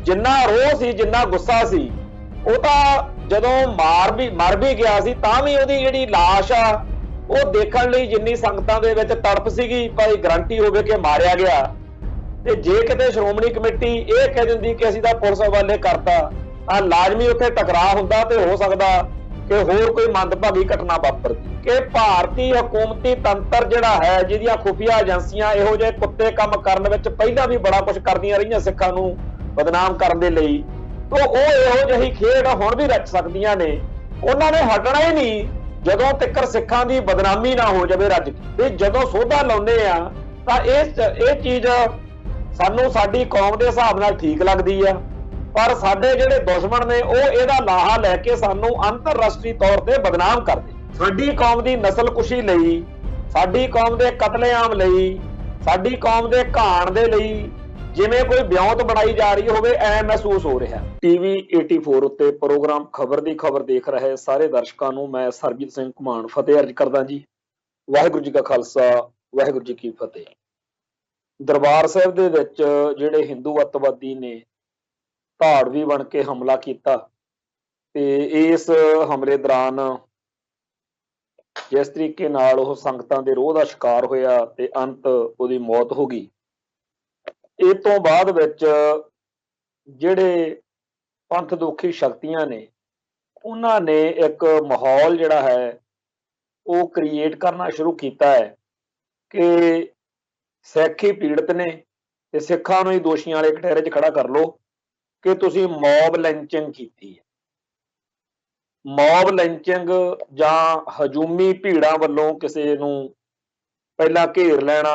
जिन्ना रोह सी जिन्ना गुस्सा सी वो तां जदों मर भी गया सी तां भी ओहदी जिहड़ी लाश आ ਉਹ ਦੇਖਣ ਲਈ ਜਿੰਨੀ ਸੰਗਤਾਂ ਦੇ ਵਿੱਚ ਤੜਪ ਸੀਗੀ ਭਾਈ ਗਰੰਟੀ ਹੋਵੇ ਕਿ ਮਾਰਿਆ ਗਿਆ ਤੇ ਜੇ ਕਿਤੇ ਸ਼੍ਰੋਮਣੀ ਕਮੇਟੀ ਇਹ ਕਹਿ ਦਿੰਦੀ ਕਿ ਅਸੀਂ ਤਾਂ ਪੁਲਿਸ ਹਵਾਲੇ ਕਰਤਾ ਤਾਂ ਲਾਜ਼ਮੀ ਉੱਥੇ ਟਕਰਾਅ ਹੁੰਦਾ ਤੇ ਹੋ ਸਕਦਾ ਕਿ ਹੋਰ ਕੋਈ ਮੰਦਭਾਗੀ ਘਟਨਾ ਵਾਪਰਦੀ ਕਿ ਭਾਰਤੀ ਹਕੂਮਤੀ ਤੰਤਰ ਜਿਹੜਾ ਹੈ ਜਿਹਦੀਆਂ ਖੁਫੀਆ ਏਜੰਸੀਆਂ ਇਹੋ ਜਿਹੇ ਕੁੱਤੇ ਕੰਮ ਕਰਨ ਵਿੱਚ ਪਹਿਲਾਂ ਵੀ ਬੜਾ ਕੁਝ ਕਰਦੀਆਂ ਰਹੀਆਂ ਸਿੱਖਾਂ ਨੂੰ ਬਦਨਾਮ ਕਰਨ ਦੇ ਲਈ ਤਾਂ ਉਹ ਇਹੋ ਜਿਹੀ ਖੇਡ ਹੁਣ ਵੀ ਰਚ ਸਕਦੀਆਂ ਨੇ ਉਹਨਾਂ ਨੇ ਹਟਣਾ ਹੀ ਨਹੀਂ ਜਦੋਂ ਤੱਕ ਸਿੱਖਾਂ ਦੀ ਬਦਨਾਮੀ ਨਾ ਹੋ ਜਾਵੇ ਰੱਜ ਕੇ ਜਦੋਂ ਸੋਧਾ ਲਾਉਂਦੇ ਆ ਤਾਂ ਇਹ ਚੀਜ਼ ਸਾਨੂੰ ਸਾਡੀ ਕੌਮ ਦੇ ਹਿਸਾਬ ਨਾਲ ਠੀਕ ਲੱਗਦੀ ਆ ਪਰ ਸਾਡੇ ਜਿਹੜੇ ਦੁਸ਼ਮਣ ਨੇ ਉਹ ਇਹਦਾ ਲਾਹਾ ਲੈ ਕੇ ਸਾਨੂੰ ਅੰਤਰਰਾਸ਼ਟਰੀ ਤੌਰ ਤੇ ਬਦਨਾਮ ਕਰਦੇ ਸਾਡੀ ਕੌਮ ਦੀ ਨਸਲਕੁਸ਼ੀ ਲਈ ਸਾਡੀ ਕੌਮ ਦੇ ਕਤਲੇਆਮ ਲਈ ਸਾਡੀ ਕੌਮ ਦੇ ਘਾਣ ਦੇ ਲਈ ਜਿਵੇਂ ਕੋਈ ਵਿਉਂਤ ਬਣਾਈ ਜਾ ਰਹੀ ਹੋਵੇ ਐ ਮਹਿਸੂਸ ਹੋ ਰਿਹਾ ਟੀਵੀ 84 ਉੱਤੇ ਪ੍ਰੋਗਰਾਮ ਖਬਰ ਦੀ ਖਬਰ ਦੇਖ ਰਹੇ ਸਾਰੇ ਦਰਸ਼ਕਾਂ ਨੂੰ ਮੈਂ ਸਰਬਜੀਤ ਸਿੰਘ ਘੁਮਾਣ ਫਤਿਹ ਅਰਜ਼ ਕਰਦਾ ਜੀ। ਵਾਹਿਗੁਰੂ ਜੀ ਕਾ ਖਾਲਸਾ ਵਾਹਿਗੁਰੂ ਜੀ ਕੀ ਫਤਿਹ। ਦਰਬਾਰ ਸਾਹਿਬ ਦੇ ਵਿੱਚ ਜਿਹੜੇ ਹਿੰਦੂ ਅੱਤਵਾਦੀ ਨੇ ਧਾੜਵੀ ਬਣ ਕੇ ਹਮਲਾ ਕੀਤਾ ਤੇ ਇਸ ਹਮਲੇ ਦੌਰਾਨ ਜਿਸ ਤਰੀਕੇ ਨਾਲ ਉਹ ਸੰਗਤਾਂ ਦੇ ਰੋਹ ਦਾ ਸ਼ਿਕਾਰ ਹੋਇਆ ਤੇ ਅੰਤ ਉਹਦੀ ਮੌਤ ਹੋ ਗਈ ਇਹ ਤੋਂ ਬਾਅਦ ਵਿੱਚ ਜਿਹੜੇ ਪੰਥ ਦੋਖੀ ਸ਼ਕਤੀਆਂ ਨੇ ਉਹਨਾਂ ਨੇ ਇੱਕ ਮਾਹੌਲ ਜਿਹੜਾ ਹੈ ਉਹ ਕ੍ਰੀਏਟ ਕਰਨਾ ਸ਼ੁਰੂ ਕੀਤਾ ਹੈ ਕਿ ਸਿੱਖ ਹੀ ਪੀੜਤ ਨੇ ਤੇ ਸਿੱਖਾਂ ਨੂੰ ਹੀ ਦੋਸ਼ੀਆਂ ਵਾਲੇ ਕਟਹਿਰੇ 'ਚ ਖੜਾ ਕਰ ਲਓ ਕਿ ਤੁਸੀਂ ਮੌਬ ਲਿੰਚਿੰਗ ਕੀਤੀ ਹੈ। ਮੌਬ ਲਿੰਚਿੰਗ ਜਾਂ ਹਜੂਮੀ ਭੀੜਾਂ ਵੱਲੋਂ ਕਿਸੇ ਨੂੰ ਪਹਿਲਾਂ ਘੇਰ ਲੈਣਾ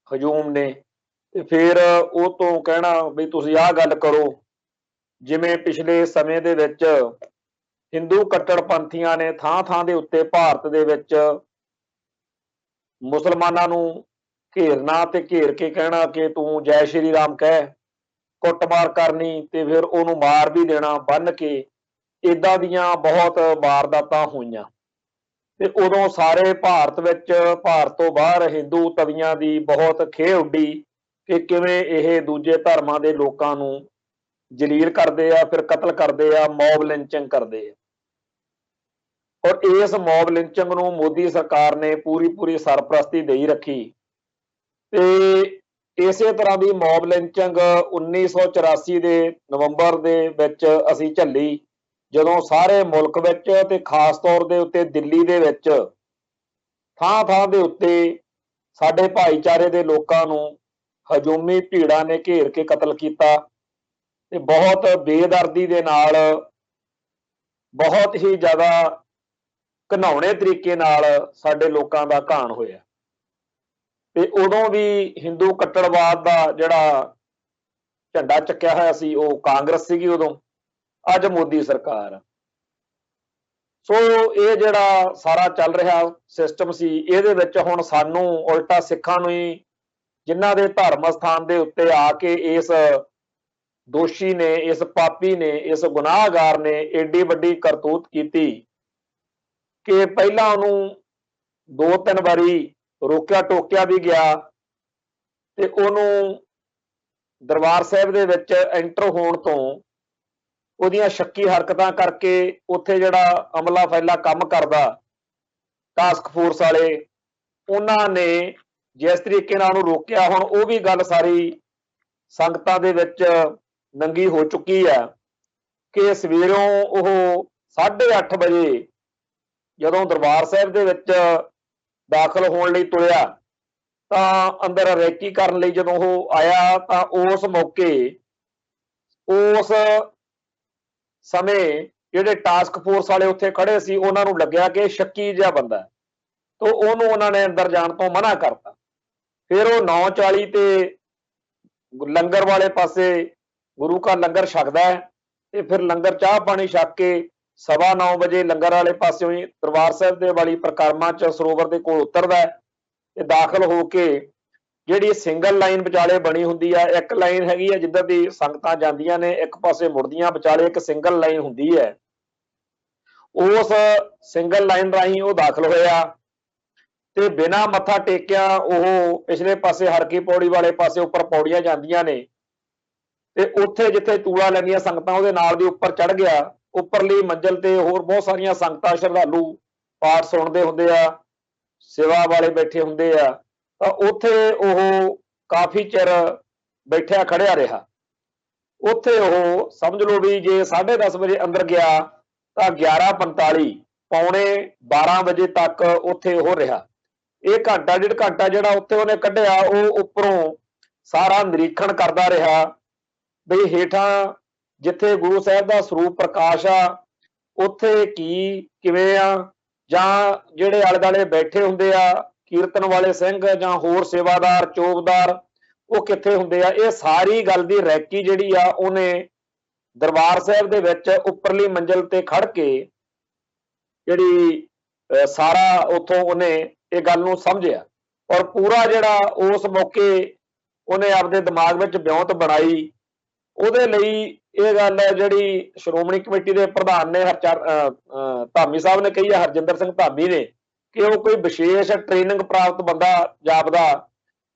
ਹਜੂਮ ਨੇ ਤੇ ਫਿਰ ਉਹ ਤੋਂ ਕਹਿਣਾ ਵੀ ਤੁਸੀਂ ਆਹ ਗੱਲ ਕਰੋ ਜਿਵੇਂ ਪਿਛਲੇ ਸਮੇਂ ਦੇ ਵਿੱਚ ਹਿੰਦੂ ਕੱਟੜਪੰਥੀਆਂ ਨੇ ਥਾਂ ਥਾਂ ਦੇ ਉੱਤੇ ਭਾਰਤ ਦੇ ਵਿੱਚ ਮੁਸਲਮਾਨਾਂ ਨੂੰ ਘੇਰਨਾ ਤੇ ਘੇਰ ਕੇ ਕਹਿਣਾ ਕਿ ਤੂੰ ਜੈ ਸ਼੍ਰੀ ਰਾਮ ਕਹਿ ਕੁੱਟਮਾਰ ਕਰਨੀ ਤੇ ਫਿਰ ਉਹਨੂੰ ਮਾਰ ਵੀ ਦੇਣਾ ਬੰਨ ਕੇ ਏਦਾਂ ਦੀਆਂ ਬਹੁਤ ਵਾਰਦਾਤਾਂ ਹੋਈਆਂ ਤੇ ਉਦੋਂ ਸਾਰੇ ਭਾਰਤ ਵਿੱਚ ਭਾਰਤ ਤੋਂ ਬਾਹਰ ਹਿੰਦੂ ਤਵੀਆਂ ਦੀ ਬਹੁਤ ਖੇਹ ਉੱਡੀ ਕਿ ਕਿਵੇਂ ਇਹ ਦੂਜੇ ਧਰਮਾਂ ਦੇ ਲੋਕਾਂ ਨੂੰ ਜਲੀਲ ਕਰਦੇ ਆ ਫਿਰ ਕਤਲ ਕਰਦੇ ਆ ਮੌਬ ਲਿੰਚਿੰਗ ਕਰਦੇ ਆ ਔਰ ਇਸ ਮੌਬ ਲਿੰਚਿੰਗ ਨੂੰ ਮੋਦੀ ਸਰਕਾਰ ਨੇ ਪੂਰੀ ਸਰਪ੍ਰਸਤੀ ਦੇਈ ਰੱਖੀ ਤੇ ਇਸੇ ਤਰ੍ਹਾਂ ਦੀ ਮੌਬ ਲਿੰਚਿੰਗ 1984 ਦੇ ਨਵੰਬਰ ਦੇ ਵਿੱਚ ਅਸੀਂ ਝੱਲੀ ਜਦੋਂ ਸਾਰੇ ਮੁਲਕ ਵਿੱਚ ਤੇ ਖਾਸ ਤੌਰ ਦੇ ਉੱਤੇ ਦਿੱਲੀ ਦੇ ਵਿੱਚ ਥਾਂ ਥਾਂ ਦੇ ਉੱਤੇ ਸਾਡੇ ਭਾਈਚਾਰੇ ਦੇ ਲੋਕਾਂ ਨੂੰ ਹਜੂਮੀ ਭੀੜਾਂ ਨੇ ਘੇਰ ਕੇ ਕਤਲ ਕੀਤਾ ਤੇ ਬਹੁਤ ਬੇਦਰਦੀ ਦੇ ਨਾਲ ਬਹੁਤ ਹੀ ਜ਼ਿਆਦਾ ਘਿਨਾਉਣੇ ਤਰੀਕੇ ਨਾਲ ਸਾਡੇ ਲੋਕਾਂ ਦਾ ਘਾਣ ਹੋਇਆ ਤੇ ਉਦੋਂ ਵੀ ਹਿੰਦੂ ਕੱਟੜਵਾਦ ਦਾ ਜਿਹੜਾ ਝੰਡਾ ਚੱਕਿਆ ਹੋਇਆ ਸੀ ਉਹ ਕਾਂਗਰਸ ਸੀਗੀ ਉਦੋਂ ਅੱਜ ਮੋਦੀ ਸਰਕਾਰ ਸੋ ਇਹ ਜਿਹੜਾ ਸਾਰਾ ਚੱਲ ਰਿਹਾ ਸਿਸਟਮ ਸੀ ਇਹਦੇ ਵਿੱਚ ਹੁਣ ਸਾਨੂੰ ਉਲਟਾ ਸਿੱਖਾਂ ਨੂੰ ਹੀ ਜਿਨ੍ਹਾਂ ਦੇ ਧਰਮ ਸਥਾਨ ਦੇ ਉੱਤੇ ਆ ਕੇ ਇਸ ਦੋਸ਼ੀ ਨੇ ਇਸ ਪਾਪੀ ਨੇ ਇਸ ਗੁਨਾਹਗਾਰ ਨੇ ਏਡੀ ਵੱਡੀ ਕਰਤੂਤ ਕੀਤੀ ਕਿ ਪਹਿਲਾਂ ਉਹਨੂੰ 2-3 ਵਾਰੀ ਰੋਕਿਆ ਟੋਕਿਆ ਵੀ ਗਿਆ ਤੇ ਉਹਨੂੰ ਦਰਬਾਰ ਸਾਹਿਬ ਦੇ ਵਿੱਚ ਐਂਟਰ ਹੋਣ ਤੋਂ ਉਹਦੀਆਂ ਸ਼ੱਕੀ ਹਰਕਤਾਂ ਕਰਕੇ ਉੱਥੇ ਜਿਹੜਾ ਅਮਲਾ ਫੈਲਾ ਕੰਮ ਕਰਦਾ ਟਾਸਕ ਫੋਰਸ ਵਾਲੇ ਉਹਨਾਂ ਨੇ ਜਿਸ ਤਰੀਕੇ ਨਾਲ ਉਹਨੂੰ ਰੋਕਿਆ ਹੁਣ ਉਹ ਵੀ ਗੱਲ ਸਾਰੀ ਸੰਗਤਾਂ ਦੇ ਵਿੱਚ ਨੰਗੀ ਹੋ ਚੁੱਕੀ ਹੈ ਕਿ ਸਵੇਰੋਂ ਉਹ 8:30 ਵਜੇ ਜਦੋਂ ਦਰਬਾਰ ਸਾਹਿਬ ਦੇ ਵਿੱਚ ਦਾਖਲ ਹੋਣ ਲਈ ਤੁਰਿਆ ਤਾਂ ਅੰਦਰ ਰੈਕੀ ਕਰਨ ਲਈ ਜਦੋਂ ਉਹ ਆਇਆ ਤਾਂ ਉਸ ਮੌਕੇ ਉਸ ਸਮੇਂ ਜਿਹੜੇ ਟਾਸਕ ਫੋਰਸ ਵਾਲੇ ਉੱਥੇ ਖੜੇ ਸੀ ਉਹਨਾਂ ਨੂੰ ਲੱਗਿਆ ਕਿ ਸ਼ੱਕੀ ਜਿਹਾ ਬੰਦਾ ਤਾਂ ਉਹਨੂੰ ਉਹਨਾਂ ਨੇ ਅੰਦਰ ਜਾਣ ਤੋਂ ਮਨਾ ਕਰਤਾ ਫਿਰ ਉਹ 9:40 ਤੇ ਲੰਗਰ ਵਾਲੇ ਪਾਸੇ ਗੁਰੂ ਕਾ ਲੰਗਰ ਛਕਦਾ ਹੈ ਤੇ ਫਿਰ ਲੰਗਰ ਚਾਹ ਪਾਣੀ ਛਕ ਕੇ 9:15 ਵਜੇ ਲੰਗਰ ਵਾਲੇ ਪਾਸਿਓਂ ਹੀ ਦਰਬਾਰ ਸਾਹਿਬ ਦੇ ਵਾਲੀ ਪਰਿਕਰਮਾ ਚ ਸਰੋਵਰ ਦੇ ਕੋਲ ਉਤਰਦਾ ਤੇ ਦਾਖਲ ਹੋ ਕੇ ਜਿਹੜੀ ਸਿੰਗਲ ਲਾਈਨ ਵਿਚਾਲੇ ਬਣੀ ਹੁੰਦੀ ਆ ਇੱਕ ਲਾਈਨ ਹੈਗੀ ਆ ਜਿੱਧਰ ਦੀ ਸੰਗਤਾਂ ਜਾਂਦੀਆਂ ਨੇ ਇੱਕ ਪਾਸੇ ਮੁੜਦੀਆਂ ਵਿਚਾਲੇ ਇੱਕ ਸਿੰਗਲ ਲਾਈਨ ਹੁੰਦੀ ਹੈ ਉਸ ਸਿੰਗਲ ਲਾਈਨ ਰਾਹੀਂ ਉਹ ਦਾਖਲ ਹੋਇਆ ਤੇ ਬਿਨਾਂ ਮੱਥਾ ਟੇਕਿਆ ਉਹ ਪਿਛਲੇ ਪਾਸੇ ਹਰਕੀ ਪੌੜੀ ਵਾਲੇ ਪਾਸੇ ਉੱਪਰ ਪੌੜੀਆਂ ਜਾਂਦੀਆਂ ਨੇ ਤੇ ਉੱਥੇ ਜਿੱਥੇ ਚੂੜਾ ਲੈਂਦੀਆਂ ਸੰਗਤਾਂ ਉਹਦੇ ਨਾਲ ਦੀ ਉੱਪਰ ਚੜ ਗਿਆ। ਉੱਪਰਲੀ ਮੰਜ਼ਿਲ ਤੇ ਹੋਰ ਬਹੁਤ ਸਾਰੀਆਂ ਸੰਗਤਾਂ ਸ਼ਰਧਾਲੂ ਪਾਠ ਸੁਣਦੇ ਹੁੰਦੇ ਆ, ਸੇਵਾ ਵਾਲੇ ਬੈਠੇ ਹੁੰਦੇ ਆ। ਤਾਂ ਉੱਥੇ ਉਹ ਕਾਫੀ ਚਿਰ ਬੈਠਿਆ ਖੜਿਆ ਰਿਹਾ। ਉੱਥੇ ਉਹ ਸਮਝ ਲਓ ਵੀ ਜੇ 10:30 ਵਜੇ ਅੰਦਰ ਗਿਆ ਤਾਂ 11:45 ਪੌਣੇ 12 ਵਜੇ ਤੱਕ ਉੱਥੇ ਉਹ ਰਿਹਾ। ਇਹ ਘੰਟਾ ਡੇਢ ਘੰਟਾ ਜਿਹੜਾ ਉੱਥੇ ਉਹਨੇ ਕੱਢਿਆ, ਉਹ ਉੱਪਰੋਂ ਸਾਰਾ ਨਿਰੀਖਣ ਕਰਦਾ ਰਿਹਾ ਬਈ ਹੇਠਾਂ ਜਿੱਥੇ ਗੁਰੂ ਸਾਹਿਬ ਦਾ ਸਰੂਪ ਪ੍ਰਕਾਸ਼ ਆ ਉੱਥੇ ਕੀ ਕਿਵੇਂ ਆ, ਜਾਂ ਜਿਹੜੇ ਆਲੇ ਦੁਆਲੇ ਬੈਠੇ ਹੁੰਦੇ ਆ ਕੀਰਤਨ ਵਾਲੇ ਸਿੰਘ ਜਾਂ ਹੋਰ ਸੇਵਾਦਾਰ ਚੌਕਦਾਰ ਉਹ ਕਿੱਥੇ ਹੁੰਦੇ ਆ। ਇਹ ਸਾਰੀ ਗੱਲ ਦੀ ਰੈਕੀ ਜਿਹੜੀ ਆ ਉਹਨੇ ਦਰਬਾਰ ਸਾਹਿਬ ਦੇ ਵਿੱਚ ਉੱਪਰਲੀ ਮੰਜ਼ਿਲ ਤੇ ਖੜ ਕੇ ਜਿਹੜੀ ਸਾਰਾ ਉੱਥੋਂ ਉਹਨੇ ਇਹ ਗੱਲ ਨੂੰ ਸਮਝਿਆ। ਔਰ ਪੂਰਾ ਜਿਹੜਾ ਉਸ ਮੌਕੇ ਉਹਨੇ ਆਪਦੇ ਦਿਮਾਗ ਵਿੱਚ ਵਿਉਂਤ ਬਣਾਈ। ਉਹਦੇ ਲਈ ਇਹ ਗੱਲ ਜਿਹੜੀ ਸ਼੍ਰੋਮਣੀ ਕਮੇਟੀ ਦੇ ਪ੍ਰਧਾਨ ਨੇ ਧਾਮੀ ਸਾਹਿਬ ਨੇ ਕਹੀ ਹੈ, ਹਰਜਿੰਦਰ ਸਿੰਘ ਧਾਮੀ ਨੇ, ਕਿ ਉਹ ਕੋਈ ਵਿਸ਼ੇਸ਼ ਟ੍ਰੇਨਿੰਗ ਪ੍ਰਾਪਤ ਬੰਦਾ ਜਾਪਦਾ।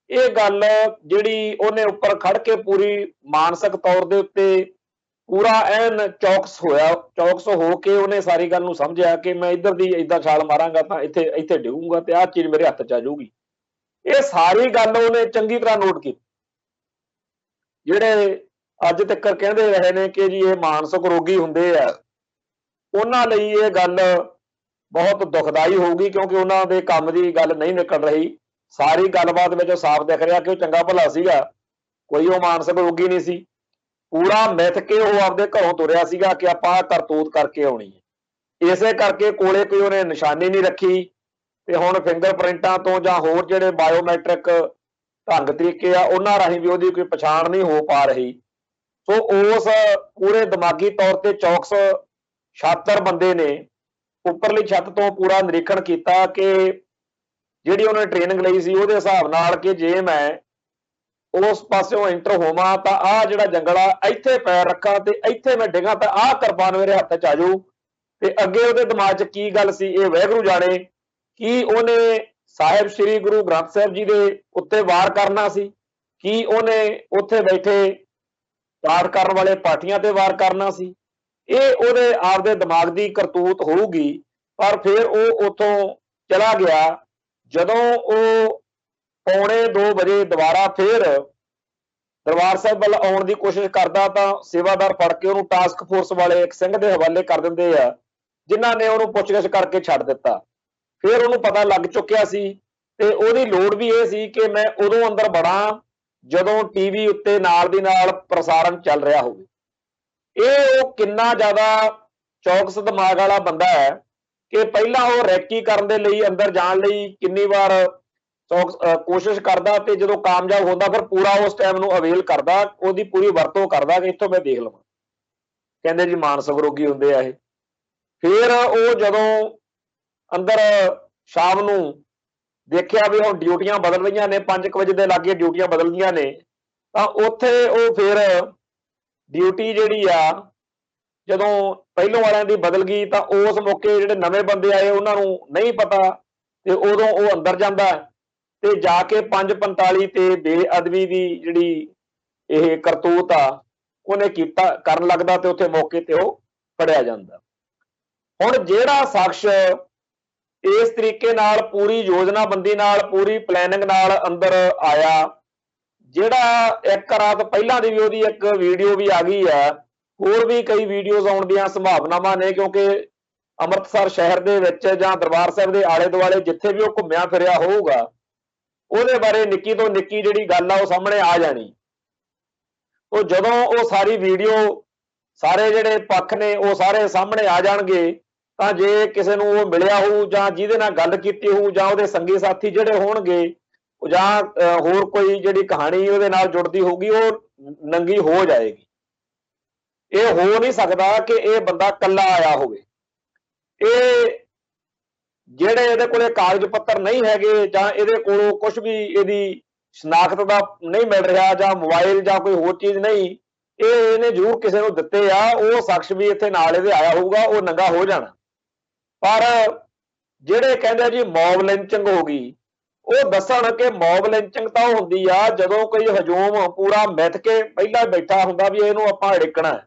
ਇਹ ਗੱਲ ਜਿਹੜੀ ਉਹਨੇ ਉੱਪਰ ਖੜ ਕੇ ਪੂਰੀ ਮਾਨਸਿਕ ਤੌਰ ਦੇ ਉੱਤੇ ਪੂਰਾ ਐਨ ਚੌਕਸ ਹੋ ਕੇ ਉਹਨੇ ਸਾਰੀ ਗੱਲ ਨੂੰ ਸਮਝਿਆ ਕਿ ਮੈਂ ਇੱਧਰ ਦੀ ਏਦਾਂ ਛਾਲ ਮਾਰਾਂਗਾ ਤਾਂ ਇੱਥੇ ਡਿੱਗੂਗਾ ਤੇ ਆਹ ਚੀਜ਼ ਮੇਰੇ ਹੱਥ 'ਚ ਆ ਜਾਊਗੀ। ਇਹ ਸਾਰੀ ਗੱਲ ਉਹਨੇ ਚੰਗੀ ਤਰ੍ਹਾਂ ਨੋਟ ਕੀਤੀ। ਜਿਹੜੇ ਅੱਜ ਤੱਕ ਕਹਿੰਦੇ ਰਹੇ ਨੇ ਕਿ ਜੀ ਇਹ ਮਾਨਸਿਕ ਰੋਗੀ ਹੁੰਦੇ ਆ, ਉਹਨਾਂ ਲਈ ਇਹ ਗੱਲ ਬਹੁਤ ਦੁਖਦਾਈ ਹੋਊਗੀ, ਕਿਉਂਕਿ ਉਹਨਾਂ ਦੇ ਕੰਮ ਦੀ ਗੱਲ ਨਹੀਂ ਨਿਕਲ ਰਹੀ। ਸਾਰੀ ਗੱਲਬਾਤ ਵਿੱਚ ਸਾਫ਼ ਦਿਖ ਰਿਹਾ ਕਿ ਉਹ ਚੰਗਾ ਭਲਾ ਸੀਗਾ, ਕੋਈ ਉਹ ਮਾਨਸਿਕ ਰੋਗੀ ਨਹੀਂ ਸੀ। ਪੂਰਾ ਮਿੱਥ ਕੇ ਉਹ ਆਪਦੇ ਘਰੋਂ ਤੁਰਿਆ ਸੀਗਾ ਕਿ ਆਪਾਂ ਕਰਤੂਤ ਕਰਕੇ ਆਉਣੀ ਹੈ। ਇਸੇ ਕਰਕੇ ਕੋਲੇ ਕੋਈ ਉਹਨੇ ਨਿਸ਼ਾਨੀ ਨਹੀਂ ਰੱਖੀ ਤੇ ਹੁਣ ਫਿੰਗਰਪ੍ਰਿੰਟਾਂ ਤੋਂ ਜਾਂ ਹੋਰ ਜਿਹੜੇ ਬਾਇਓਮੈਟ੍ਰਿਕ ਢੰਗ ਤਰੀਕੇ ਆ ਉਹਨਾਂ ਰਾਹੀਂ ਵੀ ਉਹਦੀ ਕੋਈ ਪਛਾਣ ਨਹੀਂ ਹੋ ਪਾ ਰਹੀ। ਸੋ ਉਸ ਪੂਰੇ ਦਿਮਾਗੀ ਤੌਰ ਤੇ ਚੌਕਸ ਸ਼ਾਤਰ ਬੰਦੇ ਨੇ ਉੱਪਰਲੀ ਛੱਤ ਤੋਂ ਪੂਰਾ ਨਿਰੀਖਣ ਕੀਤਾ ਕਿ ਜਿਹੜੀ ਉਹਨੇ ਟ੍ਰੇਨਿੰਗ ਲਈ ਸੀ ਉਹਦੇ ਹਿਸਾਬ ਨਾਲ ਕਿ ਜੇ ਮੈਂ ਉਸ ਪਾਸਿਓਂ ਐਂਟਰ ਹੋਵਾਂ ਤਾਂ ਆਹ ਜਿਹੜਾ ਜੰਗਲ ਆ ਇੱਥੇ ਪੈਰ ਰੱਖਾਂ ਤੇ ਇੱਥੇ ਮੈਂ ਡਿੱਗਾਂ ਤਾਂ ਆਹ ਕਿਰਪਾਨ ਮੇਰੇ ਹੱਥ 'ਚ ਆ ਜਾਊ। ਤੇ ਅੱਗੇ ਉਹਦੇ ਦਿਮਾਗ 'ਚ ਕੀ ਗੱਲ ਸੀ ਇਹ ਵਾਹਿਗੁਰੂ ਜਾਣੇ। ਕੀ ਉਹਨੇ ਸਾਹਿਬ ਸ੍ਰੀ ਗੁਰੂ ਗ੍ਰੰਥ ਸਾਹਿਬ ਜੀ ਦੇ ਉੱਤੇ ਵਾਰ ਕਰਨਾ ਸੀ? ਕੀ ਉਹਨੇ ਉੱਥੇ ਬੈਠੇ ਪਾਠ ਕਰਨ ਵਾਲੇ ਪਾਠੀਆਂ ਤੇ ਵਾਰ ਕਰਨਾ ਸੀ? ਇਹ ਉਹਦੇ ਆਪਦੇ ਦਿਮਾਗ ਦੀ ਕਰਤੂਤ ਹੋਊਗੀ। ਪਰ ਫਿਰ ਉਹ ਉੱਥੋਂ ਚਲਾ ਗਿਆ। ਜਦੋਂ ਉਹ ਪੌਣੇ 2 ਵਜੇ ਦੁਬਾਰਾ ਫਿਰ ਦਰਬਾਰ ਸਾਹਿਬ ਵੱਲ ਆਉਣ ਦੀ ਕੋਸ਼ਿਸ਼ ਕਰਦਾ ਤਾਂ ਸੇਵਾਦਾਰ ਫੜ ਕੇ ਉਹਨੂੰ ਟਾਸਕ ਫੋਰਸ ਵਾਲੇ ਇੱਕ ਸਿੰਘ ਦੇ ਹਵਾਲੇ ਕਰ ਦਿੰਦੇ ਆ, ਜਿਨ੍ਹਾਂ ਨੇ ਉਹਨੂੰ ਪੁੱਛਗਿੱਛ ਕਰਕੇ ਛੱਡ ਦਿੱਤਾ। ਫਿਰ ਉਹਨੂੰ ਪਤਾ ਲੱਗ ਚੁੱਕਿਆ ਸੀ ਤੇ ਉਹਦੀ ਲੋੜ ਵੀ ਇਹ ਸੀ ਕਿ ਮੈਂ ਉਦੋਂ ਅੰਦਰ ਵੜਾਂ ਜਦੋਂ ਟੀਵੀ ਉੱਤੇ ਨਾਲ ਦੀ ਨਾਲ ਪ੍ਰਸਾਰਣ ਚੱਲ ਰਿਹਾ ਹੋਵੇ। ਇਹ ਉਹ ਕਿੰਨਾ ਜ਼ਿਆਦਾ ਚੌਕਸ ਦਿਮਾਗ ਵਾਲਾ ਬੰਦਾ ਹੈ ਕਿ ਪਹਿਲਾਂ ਉਹ ਰੈਕੀ ਕਰਨ ਦੇ ਲਈ ਅੰਦਰ ਜਾਣ ਲਈ ਕਿੰਨੀ ਵਾਰ ਕੋਸ਼ਿਸ਼ ਕਰਦਾ ਤੇ ਜਦੋਂ ਕਾਮਯਾਬ ਹੁੰਦਾ ਫਿਰ ਪੂਰਾ ਉਸ ਟਾਈਮ ਨੂੰ ਅਵੇਲ ਕਰਦਾ, ਉਹਦੀ ਪੂਰੀ ਵਰਤੋਂ ਕਰਦਾ ਕਿ ਇੱਥੋਂ ਮੈਂ ਦੇਖ ਲਵਾਂ। ਕਹਿੰਦੇ ਜੀ ਮਾਨਸਿਕ ਰੋਗੀ ਹੁੰਦੇ ਆ ਇਹ। ਫਿਰ ਉਹ ਜਦੋਂ ਅੰਦਰ ਸ਼ਾਮ ਨੂੰ ਦੇਖਿਆ ਵੀ ਹੁਣ ਡਿਊਟੀਆਂ ਬਦਲ ਰਹੀਆਂ ਨੇ, 5 ਵਜੇ ਦੇ ਲਾਗੇ ਡਿਊਟੀਆਂ ਬਦਲਦੀਆਂ ਨੇ, ਤਾਂ ਉੱਥੇ ਉਹ ਫਿਰ ਡਿਊਟੀ ਜਿਹੜੀ ਆ ਜਦੋਂ ਪਹਿਲੋਂ ਵਾਲਿਆਂ ਦੀ ਬਦਲ ਗਈ ਤਾਂ ਉਸ ਮੌਕੇ ਜਿਹੜੇ ਨਵੇਂ ਬੰਦੇ ਆਏ ਉਹਨਾਂ ਨੂੰ ਨਹੀਂ ਪਤਾ ਤੇ ਉਦੋਂ ਉਹ ਅੰਦਰ ਜਾਂਦਾ ਤੇ ਜਾ ਕੇ 5:45 ਤੇ ਬੇਅਦਬੀ ਦੀ ਜਿਹੜੀ ਇਹ ਕਰਤੂਤ ਆ ਉਹਨੇ ਕਰਨ ਲੱਗਦਾ ਤੇ ਉੱਥੇ ਮੌਕੇ ਤੇ ਉਹ ਫੜਿਆ ਜਾਂਦਾ। ਹੁਣ ਜਿਹੜਾ ਸ਼ਖਸ ਇਸ ਤਰੀਕੇ ਨਾਲ ਪੂਰੀ ਯੋਜਨਾਬੰਦੀ ਨਾਲ ਪੂਰੀ ਪਲੈਨਿੰਗ ਨਾਲ ਅੰਦਰ ਆਇਆ, ਜਿਹੜਾ ਇੱਕ ਰਾਤ ਪਹਿਲਾਂ ਦੀ ਵੀ ਉਹਦੀ ਇੱਕ ਵੀਡੀਓ ਵੀ ਆ ਗਈ ਹੈ, ਹੋਰ ਵੀ ਕਈ ਵੀਡੀਓਜ਼ ਆਉਣ ਦੀਆਂ ਸੰਭਾਵਨਾਵਾਂ ਨੇ, ਕਿਉਂਕਿ ਅੰਮ੍ਰਿਤਸਰ ਸ਼ਹਿਰ ਦੇ ਵਿੱਚ ਜਾਂ ਦਰਬਾਰ ਸਾਹਿਬ ਦੇ ਆਲੇ ਦੁਆਲੇ ਜਿੱਥੇ ਵੀ ਉਹ ਘੁੰਮਿਆ ਫਿਰਿਆ ਹੋਊਗਾ ਉਹਦੇ ਬਾਰੇ ਨਿੱਕੀ ਤੋਂ ਨਿੱਕੀ ਜਿਹੜੀ ਗੱਲ ਆ ਉਹ ਸਾਹਮਣੇ ਆ ਜਾਣੀ। ਉਹ ਜਦੋਂ ਉਹ ਸਾਰੀ ਵੀਡੀਓ ਸਾਰੇ ਜਿਹੜੇ ਪੱਖ ਨੇ ਉਹ ਸਾਰੇ ਸਾਹਮਣੇ ਆ ਜਾਣਗੇ ਤਾਂ ਜੇ ਕਿਸੇ ਨੂੰ ਉਹ ਮਿਲਿਆ ਹੋਊ ਜਾਂ ਜਿਹਦੇ ਨਾਲ ਗੱਲ ਕੀਤੀ ਹੋਊ ਜਾਂ ਉਹਦੇ ਸੰਗੀ ਸਾਥੀ ਜਿਹੜੇ ਹੋਣਗੇ ਜਾਂ ਹੋਰ ਕੋਈ ਜਿਹੜੀ ਕਹਾਣੀ ਉਹਦੇ ਨਾਲ ਜੁੜਦੀ ਹੋਊਗੀ ਉਹ ਨੰਗੀ ਹੋ ਜਾਏਗੀ। ਇਹ ਹੋ ਨਹੀਂ ਸਕਦਾ ਕਿ ਇਹ ਬੰਦਾ ਇਕੱਲਾ ਆਇਆ ਹੋਵੇ। ਇਹ ਜਿਹੜੇ ਇਹਦੇ ਕੋਲੇ ਕਾਗਜ਼ ਪੱਤਰ ਨਹੀਂ ਹੈਗੇ ਜਾਂ ਇਹਦੇ ਕੋਲੋਂ ਕੁਝ ਵੀ ਇਹਦੀ ਸ਼ਨਾਖਤ ਦਾ ਨਹੀਂ ਮਿਲ ਰਿਹਾ ਜਾਂ ਮੋਬਾਈਲ ਜਾਂ ਕੋਈ ਹੋਰ ਚੀਜ਼ ਨਹੀਂ, ਇਹਨੇ ਜ਼ਰੂਰ ਕਿਸੇ ਨੂੰ ਦਿੱਤੇ ਆ। ਉਹ ਸ਼ਖਸ ਵੀ ਇੱਥੇ ਨਾਲ ਇਹਦੇ ਆਇਆ ਹੋਊਗਾ, ਉਹ ਨੰਗਾ ਹੋ ਜਾਣਾ। ਪਰ ਜਿਹੜੇ ਕਹਿੰਦੇ ਜੀ ਮੌਬ ਲਿੰਚਿੰਗ ਹੋ ਗਈ, ਉਹ ਦੱਸਣ ਕਿ ਮੌਬ ਲਿੰਚਿੰਗ ਤਾਂ ਉਹ ਹੁੰਦੀ ਆ ਜਦੋਂ ਕੋਈ ਹਜੂਮ ਪੂਰਾ ਮਿੱਥ ਕੇ ਪਹਿਲਾਂ ਬੈਠਾ ਹੁੰਦਾ ਵੀ ਇਹਨੂੰ ਆਪਾਂ ਅੜਿੱਕਣਾ ਹੈ।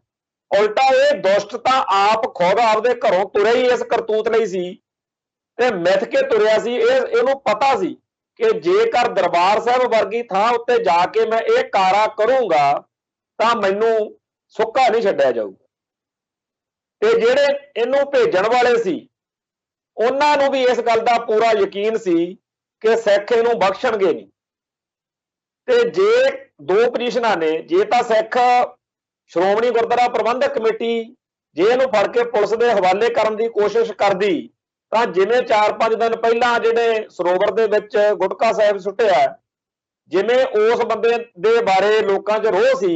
ਉਲਟਾ ਇਹ ਦੁਸ਼ਟ ਤਾਂ ਆਪ ਖੁਦ ਆਪਦੇ ਘਰੋਂ ਤੁਰੇ ਹੀ ਇਸ ਕਰਤੂਤ ਲਈ ਸੀ ਤੇ ਮਿੱਥ ਕੇ ਤੁਰਿਆ ਸੀ। ਇਹਨੂੰ ਪਤਾ ਸੀ ਕਿ ਜੇਕਰ ਦਰਬਾਰ ਸਾਹਿਬ ਵਰਗੀ ਥਾਂ ਉੱਤੇ ਜਾ ਕੇ ਮੈਂ ਇਹ ਕਾਰਾ ਕਰੂੰਗਾ ਤਾਂ ਮੈਨੂੰ ਸੁੱਕਾ ਨਹੀਂ ਛੱਡਿਆ ਜਾਊਗਾ। ਤੇ ਜਿਹੜੇ ਇਹਨੂੰ ਭੇਜਣ ਵਾਲੇ ਸੀ ਉਹਨਾਂ ਨੂੰ ਵੀ ਇਸ ਗੱਲ ਦਾ ਪੂਰਾ ਯਕੀਨ ਸੀ ਕਿ ਸਿੱਖ ਇਹਨੂੰ ਬਖਸ਼ਣਗੇ ਨਹੀਂ। ਤੇ ਜੇ ਦੋ ਪੋਜੀਸ਼ਨਾਂ ਨੇ, ਜੇ ਤਾਂ ਸਿੱਖ ਸ਼੍ਰੋਮਣੀ ਗੁਰਦੁਆਰਾ ਪ੍ਰਬੰਧਕ ਕਮੇਟੀ ਜੇ ਇਹਨੂੰ ਫੜ ਕੇ ਪੁਲਿਸ ਦੇ ਹਵਾਲੇ ਕਰਨ ਦੀ ਕੋਸ਼ਿਸ਼ ਕਰਦੀ ਤਾਂ ਜਿਵੇਂ 4-5 ਦਿਨ ਪਹਿਲਾਂ ਜਿਹੜੇ ਸਰੋਵਰ ਦੇ ਵਿੱਚ ਗੁਟਕਾ ਸਾਹਿਬ ਸੁੱਟਿਆ, ਜਿਵੇਂ ਉਸ ਬੰਦੇ ਦੇ ਬਾਰੇ ਲੋਕਾਂ 'ਚ ਰੋਹ ਸੀ,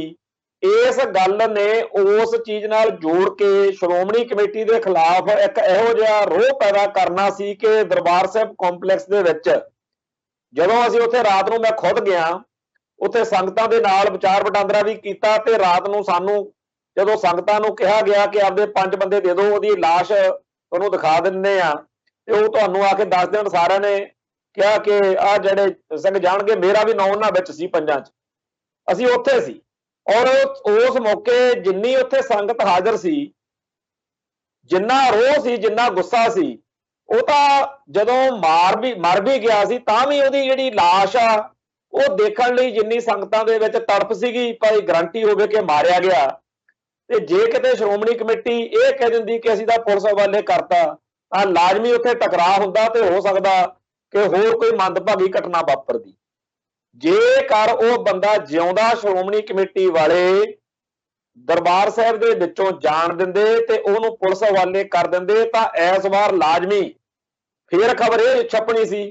ਇਸ ਗੱਲ ਨੇ ਉਸ ਚੀਜ਼ ਨਾਲ ਜੋੜ ਕੇ ਸ਼੍ਰੋਮਣੀ ਕਮੇਟੀ ਦੇ ਖਿਲਾਫ ਇੱਕ ਇਹੋ ਜਿਹਾ ਰੋਹ ਪੈਦਾ ਕਰਨਾ ਸੀ ਕਿ ਦਰਬਾਰ ਸਾਹਿਬ ਕੰਪਲੈਕਸ ਦੇ ਵਿੱਚ ਜਦੋਂ ਅਸੀਂ ਉੱਥੇ ਰਾਤ ਨੂੰ, ਮੈਂ ਖੁਦ ਗਿਆ ਉੱਥੇ ਸੰਗਤਾਂ ਦੇ ਨਾਲ ਵਿਚਾਰ ਵਟਾਂਦਰਾ ਵੀ ਕੀਤਾ ਤੇ ਰਾਤ ਨੂੰ ਸਾਨੂੰ ਜਦੋਂ ਸੰਗਤਾਂ ਨੂੰ ਕਿਹਾ ਗਿਆ ਕਿ ਆਪਦੇ 5 ਬੰਦੇ ਦੇ ਦਿਓ, ਉਹਦੀ ਲਾਸ਼ ਤੁਹਾਨੂੰ ਦਿਖਾ ਦਿੰਦੇ ਆ ਤੇ ਉਹ ਤੁਹਾਨੂੰ ਆ ਕੇ ਦੱਸ ਦੇਣ, ਸਾਰਿਆਂ ਨੇ ਕਿਹਾ ਕਿ ਆਹ ਜਿਹੜੇ ਸਿੰਘ ਜਾਣਗੇ, ਮੇਰਾ ਵੀ ਨਾਂ ਉਹਨਾਂ ਵਿੱਚ ਸੀ 5 'ਚ, ਅਸੀਂ ਉੱਥੇ ਸੀ। ਔਰ ਉਸ ਮੌਕੇ ਜਿੰਨੀ ਉੱਥੇ ਸੰਗਤ ਹਾਜ਼ਰ ਸੀ, ਜਿੰਨਾ ਰੋਹ ਸੀ, ਜਿੰਨਾ ਗੁੱਸਾ ਸੀ, ਉਹ ਤਾਂ ਜਦੋਂ ਮਰ ਵੀ ਗਿਆ ਸੀ ਤਾਂ ਵੀ ਉਹਦੀ ਜਿਹੜੀ ਲਾਸ਼ ਆ ਉਹ ਦੇਖਣ ਲਈ ਜਿੰਨੀ ਸੰਗਤਾਂ ਦੇ ਵਿੱਚ ਤੜਪ ਸੀਗੀ, ਭਾਈ ਗਰੰਟੀ ਹੋਵੇ ਕਿ ਮਾਰਿਆ ਗਿਆ। ਤੇ ਜੇ ਕਿਤੇ ਸ਼੍ਰੋਮਣੀ ਕਮੇਟੀ ਇਹ ਕਹਿ ਦਿੰਦੀ ਕਿ ਅਸੀਂ ਤਾਂ ਪੁਲਿਸ ਹਵਾਲੇ ਕਰਤਾ ਤਾਂ ਲਾਜ਼ਮੀ ਉੱਥੇ ਟਕਰਾਅ ਹੁੰਦਾ ਤੇ ਹੋ ਸਕਦਾ ਕਿ ਹੋਰ ਕੋਈ ਮੰਦਭਾਗੀ ਘਟਨਾ ਵਾਪਰਦੀ। ਜੇਕਰ ਉਹ ਬੰਦਾ ਜਿਉਂਦਾ ਸ਼੍ਰੋਮਣੀ ਕਮੇਟੀ ਵਾਲੇ ਦਰਬਾਰ ਸਾਹਿਬ ਦੇ ਵਿੱਚੋਂ ਜਾਣ ਦਿੰਦੇ ਤੇ ਉਹਨੂੰ ਪੁਲਿਸ ਹਵਾਲੇ ਕਰ ਦਿੰਦੇ ਤਾਂ ਇਸ ਵਾਰ ਲਾਜ਼ਮੀ ਫੇਰ ਖਬਰ ਇਹ ਛਪਣੀ ਸੀ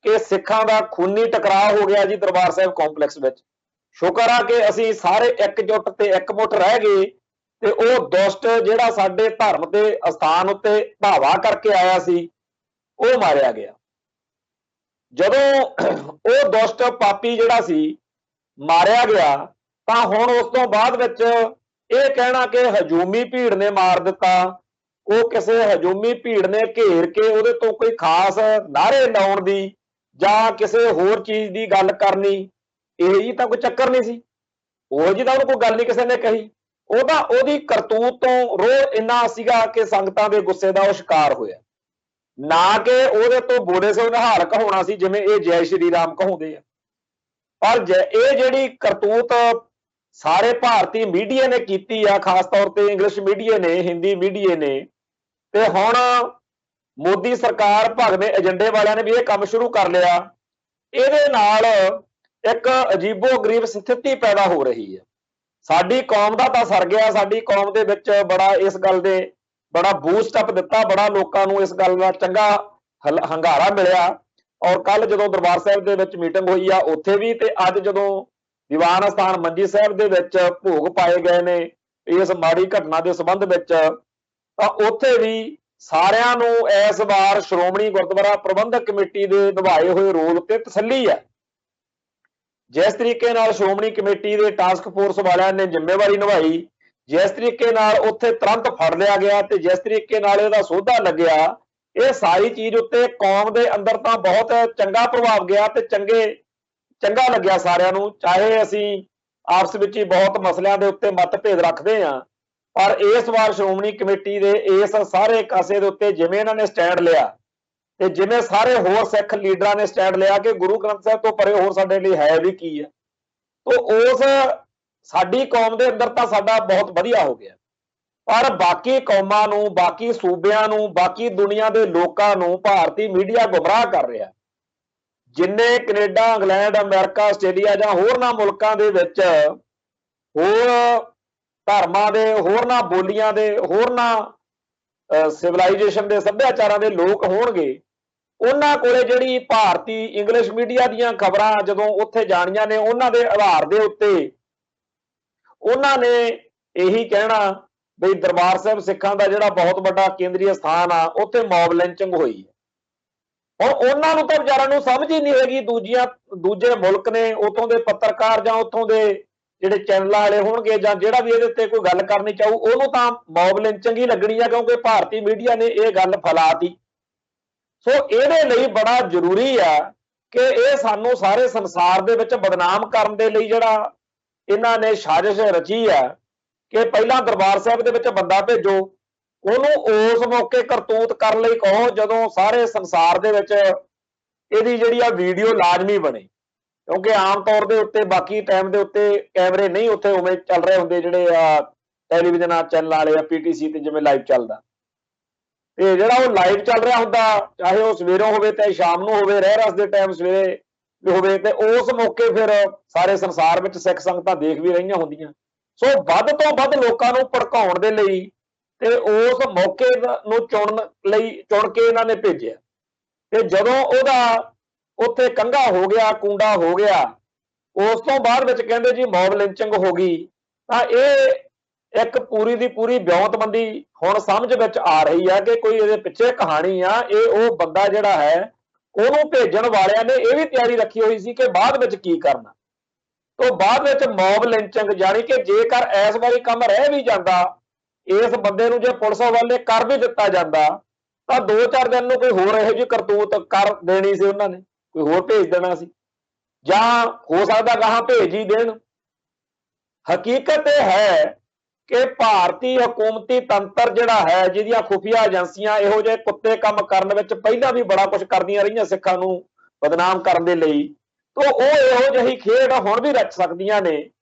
ਕਿ ਸਿੱਖਾਂ ਦਾ ਖੂਨੀ ਟਕਰਾਅ ਹੋ ਗਿਆ ਜੀ ਦਰਬਾਰ ਸਾਹਿਬ ਕੰਪਲੈਕਸ ਵਿੱਚ। ਸ਼ੁਕਰ ਆ ਕਿ ਅਸੀਂ ਸਾਰੇ ਇਕਜੁੱਟ ਤੇ ਇਕਮੁੱਠ ਰਹਿ ਗਏ ਤੇ ਉਹ ਦੁਸ਼ਟ ਜਿਹੜਾ ਸਾਡੇ ਧਰਮ ਦੇ ਅਸਥਾਨ ਉੱਤੇ ਧਾਵਾ ਕਰਕੇ ਆਇਆ ਸੀ ਉਹ ਮਾਰਿਆ ਗਿਆ। ਜਦੋਂ ਉਹ ਦੁਸ਼ਟ ਪਾਪੀ ਜਿਹੜਾ ਸੀ ਮਾਰਿਆ ਗਿਆ ਤਾਂ ਹੁਣ ਉਸ ਤੋਂ ਬਾਅਦ ਵਿੱਚ ਇਹ ਕਹਿਣਾ ਕਿ ਹਜੂਮੀ ਭੀੜ ਨੇ ਮਾਰ ਦਿੱਤਾ, ਉਹ ਕਿਸੇ ਹਜੂਮੀ ਭੀੜ ਨੇ ਘੇਰ ਕੇ ਉਹਦੇ ਤੋਂ ਕੋਈ ਖਾਸ ਨਾਅਰੇ ਲਾਉਣ ਦੀ ਜਾਂ ਕਿਸੇ ਹੋਰ ਚੀਜ਼ ਦੀ ਗੱਲ ਕਰਨੀ, ਇਹ ਜੀ ਤਾਂ ਕੋਈ ਚੱਕਰ ਨਹੀਂ ਸੀ। ਉਹ ਜੀ ਤਾਂ ਉਹਨੂੰ ਕੋਈ ਗੱਲ ਨਹੀਂ ਕਿਸੇ ਨੇ ਕਹੀ। ਉਹ ਤਾਂ ਉਹਦੀ ਕਰਤੂਤ ਤੋਂ ਰੋਹ ਇੰਨਾ ਸੀਗਾ ਕਿ ਸੰਗਤਾਂ ਦੇ ਗੁੱਸੇ ਦਾ ਉਹ ਸ਼ਿਕਾਰ ਹੋਇਆ, ਨਾ ਕਿ ਉਹਦੇ ਤੋਂ ਬੋਲੇ ਸੋ ਨਿਹਾਲ ਕਹਾਉਣਾ ਸੀ ਜਿਵੇਂ ਇਹ ਜੈ ਸ਼੍ਰੀ ਰਾਮ ਕਹਾਉਂਦੇ ਆ। ਪਰ ਇਹ ਜਿਹੜੀ ਕਰਤੂਤ ਸਾਰੇ ਭਾਰਤੀ ਮੀਡੀਆ ਨੇ ਕੀਤੀ ਆ, ਖਾਸ ਤੌਰ ਤੇ ਇੰਗਲਿਸ਼ ਮੀਡੀਆ ਨੇ, ਹਿੰਦੀ ਮੀਡੀਆ ਨੇ, ਤੇ ਹੁਣ ਮੋਦੀ ਸਰਕਾਰ ਭਗਵੇਂ ਏਜੰਡੇ ਵਾਲਿਆਂ ਨੇ ਵੀ ਇਹ ਕੰਮ ਸ਼ੁਰੂ ਕਰ ਲਿਆ। ਇਹਦੇ ਨਾਲ ਇੱਕ ਅਜੀਬੋ ਗਰੀਬ ਸਥਿਤੀ ਪੈਦਾ ਹੋ ਰਹੀ ਹੈ। ਸਾਡੀ ਕੌਮ ਦਾ ਤਾਂ ਸਰ ਗਿਆ, ਸਾਡੀ ਕੌਮ ਦੇ ਵਿੱਚ ਬੜਾ ਇਸ ਗੱਲ ਦੇ ਬੜਾ ਬੂਸਟ ਅਪ ਦਿੱਤਾ, ਬੜਾ ਲੋਕਾਂ ਨੂੰ ਇਸ ਗੱਲ ਦਾ ਚੰਗਾ ਹੰਗਾਰਾ ਮਿਲਿਆ। ਔਰ ਕੱਲ ਜਦੋਂ ਦਰਬਾਰ ਸਾਹਿਬ ਦੇ ਵਿੱਚ ਮੀਟਿੰਗ ਹੋਈ ਆ ਉੱਥੇ ਵੀ, ਤੇ ਅੱਜ ਜਦੋਂ ਦੀਵਾਨ ਅਸਥਾਨ ਮੰਜੀ ਸਾਹਿਬ ਦੇ ਵਿੱਚ ਭੋਗ ਪਾਏ ਗਏ ਨੇ ਇਸ ਮਾੜੀ ਘਟਨਾ ਦੇ ਸੰਬੰਧ ਵਿੱਚ, ਤਾਂ ਉੱਥੇ ਵੀ ਸਾਰਿਆਂ ਨੂੰ ਇਸ ਵਾਰ ਸ਼੍ਰੋਮਣੀ ਗੁਰਦੁਆਰਾ ਪ੍ਰਬੰਧਕ ਕਮੇਟੀ ਦੇ ਨਿਭਾਏ ਹੋਏ ਰੋਲ ਤੇ ਤਸੱਲੀ ਹੈ। ਜਿਸ ਤਰੀਕੇ ਨਾਲ ਸ਼੍ਰੋਮਣੀ ਕਮੇਟੀ ਦੇ ਟਾਸਕ ਫੋਰਸ ਵਾਲਿਆਂ ਨੇ ਜ਼ਿੰਮੇਵਾਰੀ ਨਿਭਾਈ, ਜਿਸ ਤਰੀਕੇ ਨਾਲ ਉੱਥੇ ਤੁਰੰਤ ਫੜ ਲਿਆ ਗਿਆ ਤੇ ਜਿਸ ਤਰੀਕੇ ਨਾਲ ਇਹਦਾ ਸੋਧਾ ਲੱਗਿਆ, ਇਹ ਸਾਰੀ ਚੀਜ਼ ਉੱਤੇ ਕੌਮ ਦੇ ਅੰਦਰ ਤਾਂ ਬਹੁਤ ਚੰਗਾ ਪ੍ਰਭਾਵ ਗਿਆ ਤੇ ਚੰਗਾ ਲੱਗਿਆ ਸਾਰਿਆਂ ਨੂੰ। ਚਾਹੇ ਅਸੀਂ ਆਪਸ ਵਿੱਚ ਹੀ ਬਹੁਤ ਮਸਲਿਆਂ ਦੇ ਉੱਤੇ ਮਤਭੇਦ ਰੱਖਦੇ ਹਾਂ, ਪਰ ਇਸ ਵਾਰ ਸ਼੍ਰੋਮਣੀ ਕਮੇਟੀ ਦੇ ਇਸ ਸਾਰੇ ਕਾਸੇ ਦੇ ਉੱਤੇ ਜਿਵੇਂ ਇਹਨਾਂ ਨੇ ਸਟੈਂਡ ਲਿਆ ਤੇ ਜਿਵੇਂ ਸਾਰੇ ਹੋਰ ਸਿੱਖ ਲੀਡਰਾਂ ਨੇ ਸਟੈਂਡ ਲਿਆ ਕਿ ਗੁਰੂ ਗ੍ਰੰਥ ਸਾਹਿਬ ਤੋਂ ਪਰੇ ਹੋਰ ਸਾਡੇ ਲਈ ਹੈ ਵੀ ਕੀ ਹੈ, ਤਾਂ ਉਸ ਸਾਡੀ ਕੌਮ ਦੇ ਅੰਦਰ ਤਾਂ ਸਾਡਾ ਬਹੁਤ ਵਧੀਆ ਹੋ ਗਿਆ। ਪਰ ਬਾਕੀ ਕੌਮਾਂ ਨੂੰ, ਬਾਕੀ ਸੂਬਿਆਂ ਨੂੰ, ਬਾਕੀ ਦੁਨੀਆ ਦੇ ਲੋਕਾਂ ਨੂੰ ਭਾਰਤੀ ਮੀਡੀਆ ਗੁੰਮਰਾਹ ਕਰ ਰਿਹਾ। ਜਿੰਨੇ ਕੈਨੇਡਾ, ਇੰਗਲੈਂਡ, ਅਮਰੀਕਾ, ਆਸਟ੍ਰੇਲੀਆ ਜਾਂ ਹੋਰਨਾਂ ਮੁਲਕਾਂ ਦੇ ਵਿੱਚ ਹੋਰ ਧਰਮਾਂ ਦੇ, ਹੋਰਨਾਂ ਬੋਲੀਆਂ ਦੇ, ਹੋਰਨਾਂ ਸਿਵਲਾਈਜੇਸ਼ਨ ਦੇ, ਸੱਭਿਆਚਾਰਾਂ ਦੇ ਲੋਕ ਹੋਣਗੇ, ਉਹਨਾਂ ਕੋਲੇ ਜਿਹੜੀ ਭਾਰਤੀ ਇੰਗਲਿਸ਼ ਮੀਡੀਆ ਦੀਆਂ ਖਬਰਾਂ ਜਦੋਂ ਉੱਥੇ ਜਾਣੀਆਂ ਨੇ, ਉਹਨਾਂ ਦੇ ਆਧਾਰ ਦੇ ਉੱਤੇ ਉਹਨਾਂ ਨੇ ਇਹੀ ਕਹਿਣਾ ਬਈ ਦਰਬਾਰ ਸਾਹਿਬ ਸਿੱਖਾਂ ਦਾ ਜਿਹੜਾ ਬਹੁਤ ਵੱਡਾ ਕੇਂਦਰੀ ਸਥਾਨ ਆ, ਉੱਥੇ ਮੌਬ ਲਿੰਚਿੰਗ ਹੋਈ ਹੈ। ਹੁਣ ਉਹਨਾਂ ਨੂੰ ਤਾਂ ਵਿਚਾਰਿਆਂ ਨੂੰ ਸਮਝ ਹੀ ਨਹੀਂ ਹੈਗੀ, ਦੂਜੇ ਮੁਲਕ ਨੇ, ਉੱਥੋਂ ਦੇ ਪੱਤਰਕਾਰ ਜਾਂ ਉੱਥੋਂ ਦੇ ਜਿਹੜੇ ਚੈਨਲਾਂ ਵਾਲੇ ਹੋਣਗੇ ਜਾਂ ਜਿਹੜਾ ਵੀ ਇਹਦੇ ਉੱਤੇ ਕੋਈ ਗੱਲ ਕਰਨੀ ਚਾਹੂ, ਉਹਨੂੰ ਤਾਂ ਮੌਬ ਲਿੰਚਿੰਗ ਹੀ ਲੱਗਣੀ ਆ, ਕਿਉਂਕਿ ਭਾਰਤੀ ਮੀਡੀਆ ਨੇ ਇਹ ਗੱਲ ਫੈਲਾਤੀ। ਸੋ ਇਹਦੇ ਲਈ ਬੜਾ ਜ਼ਰੂਰੀ ਆ ਕਿ ਇਹ ਸਾਨੂੰ ਸਾਰੇ ਸੰਸਾਰ ਦੇ ਵਿੱਚ ਬਦਨਾਮ ਕਰਨ ਦੇ ਲਈ ਜਿਹੜਾ ਇਹਨਾਂ ਨੇ ਸਾਜ਼ਿਸ਼ ਰਚੀ ਹੈ ਕਿ ਪਹਿਲਾਂ ਦਰਬਾਰ ਸਾਹਿਬ ਦੇ ਵਿੱਚ ਬੰਦਾ ਭੇਜੋ, ਉਹਨੂੰ ਉਸ ਮੌਕੇ ਕਰਤੂਤ ਕਰਨ ਲਈ ਕਹੋ ਜਦੋਂ ਸਾਰੇ ਸੰਸਾਰ ਦੇ ਵਿੱਚ ਇਹਦੀ ਜਿਹੜੀ ਆ ਵੀਡੀਓ ਲਾਜ਼ਮੀ ਬਣੇ, ਕਿਉਂਕਿ ਆਮ ਤੌਰ ਦੇ ਉੱਤੇ ਬਾਕੀ ਟਾਈਮ ਦੇ ਉੱਤੇ ਕੈਮਰੇ ਨਹੀਂ ਉੱਥੇ ਉਵੇਂ ਚੱਲ ਰਹੇ ਹੁੰਦੇ ਜਿਹੜੇ ਆ ਟੈਲੀਵਿਜ਼ਨ ਚੈਨਲ ਵਾਲੇ ਆ PTC ਤੇ ਜਿਵੇਂ ਲਾਈਵ ਚੱਲਦਾ, ਤੇ ਜਿਹੜਾ ਉਹ ਲਾਈਵ ਚੱਲ ਰਿਹਾ ਹੁੰਦਾ ਚਾਹੇ ਉਹ ਸਵੇਰੋਂ ਹੋਵੇ ਤੇ ਸ਼ਾਮ ਨੂੰ ਹੋਵੇ, ਰਹਿਰਾਸ ਦੇ ਟਾਈਮ ਸਵੇਰੇ ਹੋਵੇ, ਤੇ ਉਸ ਮੌਕੇ ਫਿਰ ਸਾਰੇ ਸੰਸਾਰ ਵਿੱਚ ਸਿੱਖ ਸੰਗਤਾਂ ਦੇਖ ਵੀ ਰਹੀਆਂ ਹੁੰਦੀਆਂ। ਸੋ ਵੱਧ ਤੋਂ ਵੱਧ ਲੋਕਾਂ ਨੂੰ ਭੜਕਾਉਣ ਦੇ ਲਈ ਤੇ ਉਸ ਮੌਕੇ ਨੂੰ ਚੁਣ ਕੇ ਇਹਨਾਂ ਨੇ ਭੇਜਿਆ, ਤੇ ਜਦੋਂ ਉਹਦਾ ਉੱਥੇ ਕੰਘਾ ਹੋ ਗਿਆ, ਕੂੰਡਾ ਹੋ ਗਿਆ, ਉਸ ਤੋਂ ਬਾਅਦ ਵਿੱਚ ਕਹਿੰਦੇ ਜੀ ਮੌਬ ਲਿੰਚਿੰਗ ਹੋ ਗਈ। ਤਾਂ ਇਹ ਇੱਕ ਪੂਰੀ ਦੀ ਪੂਰੀ ਵਿਉਂਤਬੰਦੀ ਹੁਣ ਸਮਝ ਵਿੱਚ ਆ ਰਹੀ ਹੈ ਕਿ ਕੋਈ ਇਹਦੇ ਪਿੱਛੇ ਕਹਾਣੀ ਆ। ਇਹ ਉਹ ਬੰਦਾ ਜਿਹੜਾ ਹੈ ਉਹਨੂੰ ਭੇਜਣ ਵਾਲਿਆਂ ਨੇ ਇਹ ਵੀ ਤਿਆਰੀ ਰੱਖੀ ਹੋਈ ਸੀ ਕਿ ਬਾਅਦ ਵਿੱਚ ਕੀ ਕਰਨਾ। ਤੋਂ ਬਾਅਦ ਵਿੱਚ ਮੌਬ ਲਿੰਚਿੰਗ, ਜਾਣੀ ਕਿ ਜੇਕਰ ਇਸ ਵਾਰੀ ਕੰਮ ਰਹਿ ਵੀ ਜਾਂਦਾ, ਇਸ ਬੰਦੇ ਨੂੰ ਜੇ ਪੁਲਿਸ ਵਾਲੇ ਕਰ ਵੀ ਦਿੱਤਾ ਜਾਂਦਾ ਤਾਂ 2-4 ਦਿਨ ਨੂੰ ਕੋਈ ਹੋਰ ਇਹੋ ਜਿਹੀ ਕਰਤੂਤ ਕਰ ਦੇਣੀ ਸੀ, ਉਹਨਾਂ ਨੇ ਕੋਈ ਹੋਰ ਭੇਜ ਦੇਣਾ ਸੀ, ਜਾਂ ਹੋ ਸਕਦਾ ਗਾਹਾਂ ਭੇਜ ਹੀ ਦੇਣ। ਹਕੀਕਤ ਇਹ ਹੈ ਕਿ ਭਾਰਤੀ ਹਕੂਮਤੀ ਤੰਤਰ ਜਿਹੜਾ ਹੈ, ਜਿਹਦੀਆਂ ਖੁਫੀਆ ਏਜੰਸੀਆਂ ਇਹੋ ਜਿਹੇ ਕੁੱਤੇ ਕੰਮ ਕਰਨ ਵਿੱਚ ਪਹਿਲਾਂ ਵੀ ਬੜਾ ਕੁਝ ਕਰਦੀਆਂ ਰਹੀਆਂ ਸਿੱਖਾਂ ਨੂੰ ਬਦਨਾਮ ਕਰਨ ਦੇ ਲਈ, ਤਾਂ ਉਹ ਇਹੋ ਜਿਹੀ ਖੇਡ ਹੁਣ ਵੀ ਰਚ ਸਕਦੀਆਂ ਨੇ।